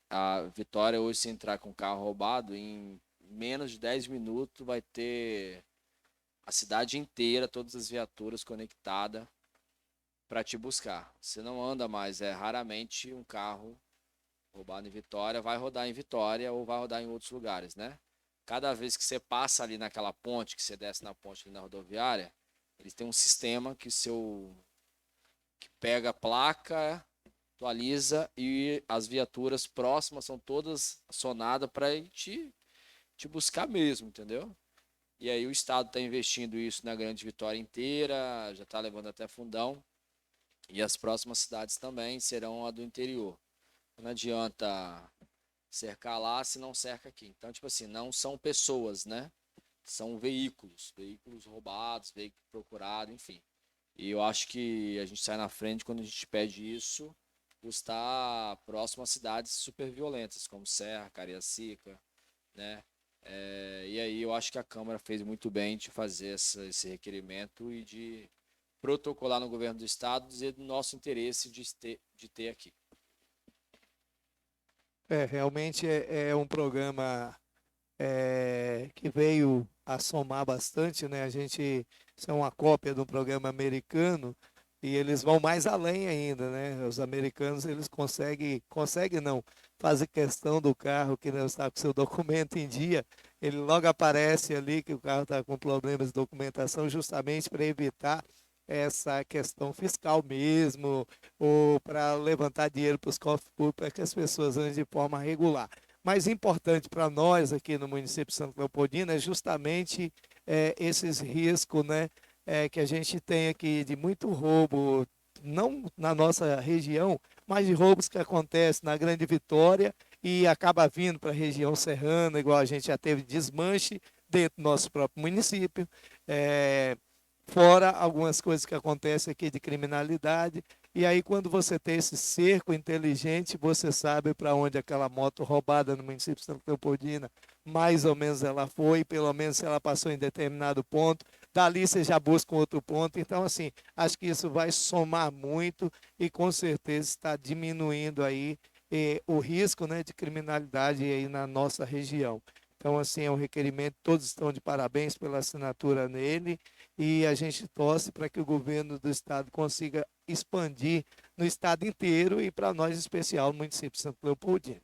a Vitória hoje, se entrar com carro roubado, em menos de 10 minutos vai ter a cidade inteira, todas as viaturas conectadas para te buscar. Você não anda mais, raramente um carro roubado em Vitória vai rodar em Vitória ou vai rodar em outros lugares, né? Cada vez que você passa ali naquela ponte, que você desce na ponte ali na rodoviária, eles têm um sistema que pega a placa, atualiza e as viaturas próximas são todas acionadas para te buscar mesmo, entendeu? E aí o Estado está investindo isso na Grande Vitória inteira, já está levando até Fundão, e as próximas cidades também serão a do interior. Não adianta cercar lá, se não cerca aqui. Então, tipo assim, não são pessoas, né? São veículos roubados, veículos procurados, enfim. E eu acho que a gente sai na frente quando a gente pede isso por estar próximo a cidades super violentas, como Serra, Cariacica, né? E aí eu acho que a Câmara fez muito bem de fazer esse requerimento e de protocolar no governo do estado, dizer do nosso interesse de ter aqui. Realmente é um programa que veio a somar bastante, né? Isso é uma cópia de um programa americano e eles vão mais além ainda, né? Os americanos, eles conseguem não, fazer questão do carro que não está com seu documento em dia, ele logo aparece ali que o carro está com problemas de documentação justamente para evitar essa questão fiscal mesmo, ou para levantar dinheiro para os cofres públicos, para que as pessoas andem de forma regular. Mais importante para nós aqui no município de Santo Leopoldina é justamente esses riscos, né, que a gente tem aqui de muito roubo, não na nossa região, mas de roubos que acontecem na Grande Vitória e acaba vindo para a região serrana, igual a gente já teve desmanche dentro do nosso próprio município. Fora algumas coisas que acontecem aqui de criminalidade. E aí, quando você tem esse cerco inteligente, você sabe para onde aquela moto roubada no município de Santa Leopoldina, mais ou menos ela foi, pelo menos se ela passou em determinado ponto. Dali você já busca um outro ponto. Então, assim, acho que isso vai somar muito e com certeza está diminuindo aí o risco, né, de criminalidade aí na nossa região. Então, assim, é um requerimento, todos estão de parabéns pela assinatura nele e a gente torce para que o governo do estado consiga expandir no estado inteiro e para nós, em especial, no município de Santo Leopoldina.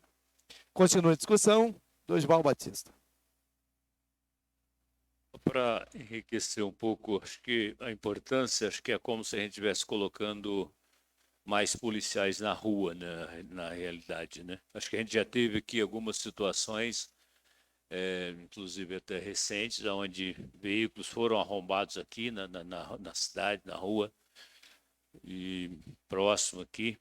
Continua a discussão. Dorival Batista. Para enriquecer um pouco, acho que a importância, acho que é como se a gente estivesse colocando mais policiais na rua, né, na realidade, né? Acho que a gente já teve aqui algumas situações, inclusive até recentes, onde veículos foram arrombados aqui na cidade, na rua, e próximo aqui.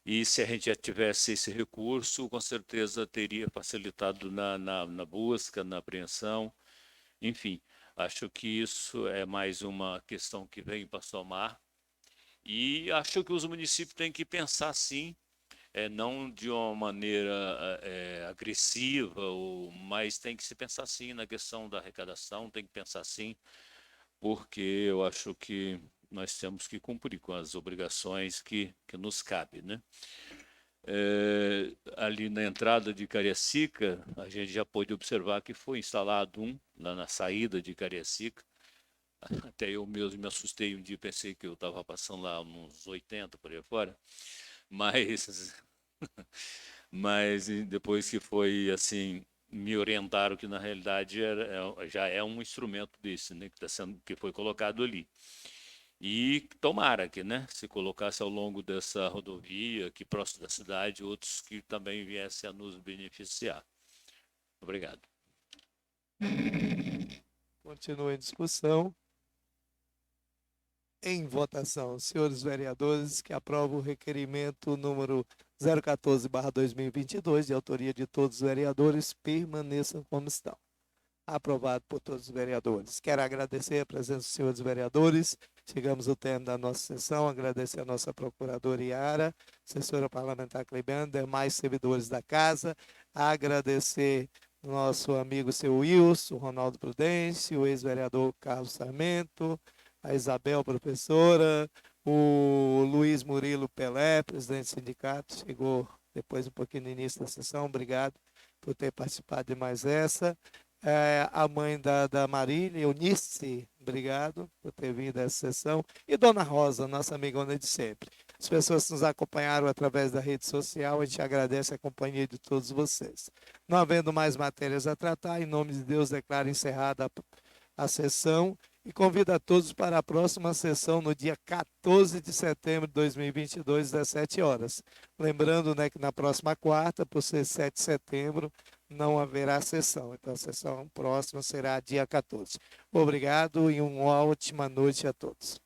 E se a gente já tivesse esse recurso, com certeza teria facilitado na busca, na apreensão, enfim. Acho que isso é mais uma questão que vem para somar. E acho que os municípios têm que pensar, sim, não de uma maneira agressiva, mas tem que se pensar, sim, na questão da arrecadação, tem que pensar, sim, porque eu acho que nós temos que cumprir com as obrigações que nos cabem, né? Ali na entrada de Cariacica, a gente já pôde observar que foi instalado um lá na saída de Cariacica. Até eu mesmo me assustei um dia, pensei que eu estava passando lá uns 80 por aí fora, mas, mas depois que foi assim, me orientaram que na realidade já é um instrumento desse, né, que foi colocado ali. E tomara que, né, se colocasse ao longo dessa rodovia, aqui próximo da cidade, outros que também viessem a nos beneficiar. Obrigado. Continua em discussão. Em votação, senhores vereadores que aprovam o requerimento número 014/2022, de autoria de todos os vereadores, permaneçam como estão. Aprovado por todos os vereadores. Quero agradecer a presença dos senhores vereadores. Chegamos ao término da nossa sessão. Agradecer a nossa procuradora Iara, assessora parlamentar Clebiane, demais servidores da casa. Agradecer nosso amigo seu Wilson, Ronaldo Prudêncio, o ex-vereador Carlos Sarmento, a Isabel, professora, o Luiz Murilo Pelé, presidente do sindicato, chegou depois um pouquinho no início da sessão. Obrigado por ter participado de mais essa. A mãe da Marília, Eunice, obrigado por ter vindo a essa sessão. E Dona Rosa, nossa amigona de sempre. As pessoas que nos acompanharam através da rede social, a gente agradece a companhia de todos vocês. Não havendo mais matérias a tratar, em nome de Deus, declaro encerrada a sessão e convido a todos para a próxima sessão no dia 14 de setembro de 2022, às 17 horas. Lembrando, né, que na próxima quarta, por ser 7 de setembro, não haverá sessão. Então, a sessão próxima será dia 14. Obrigado e uma ótima noite a todos.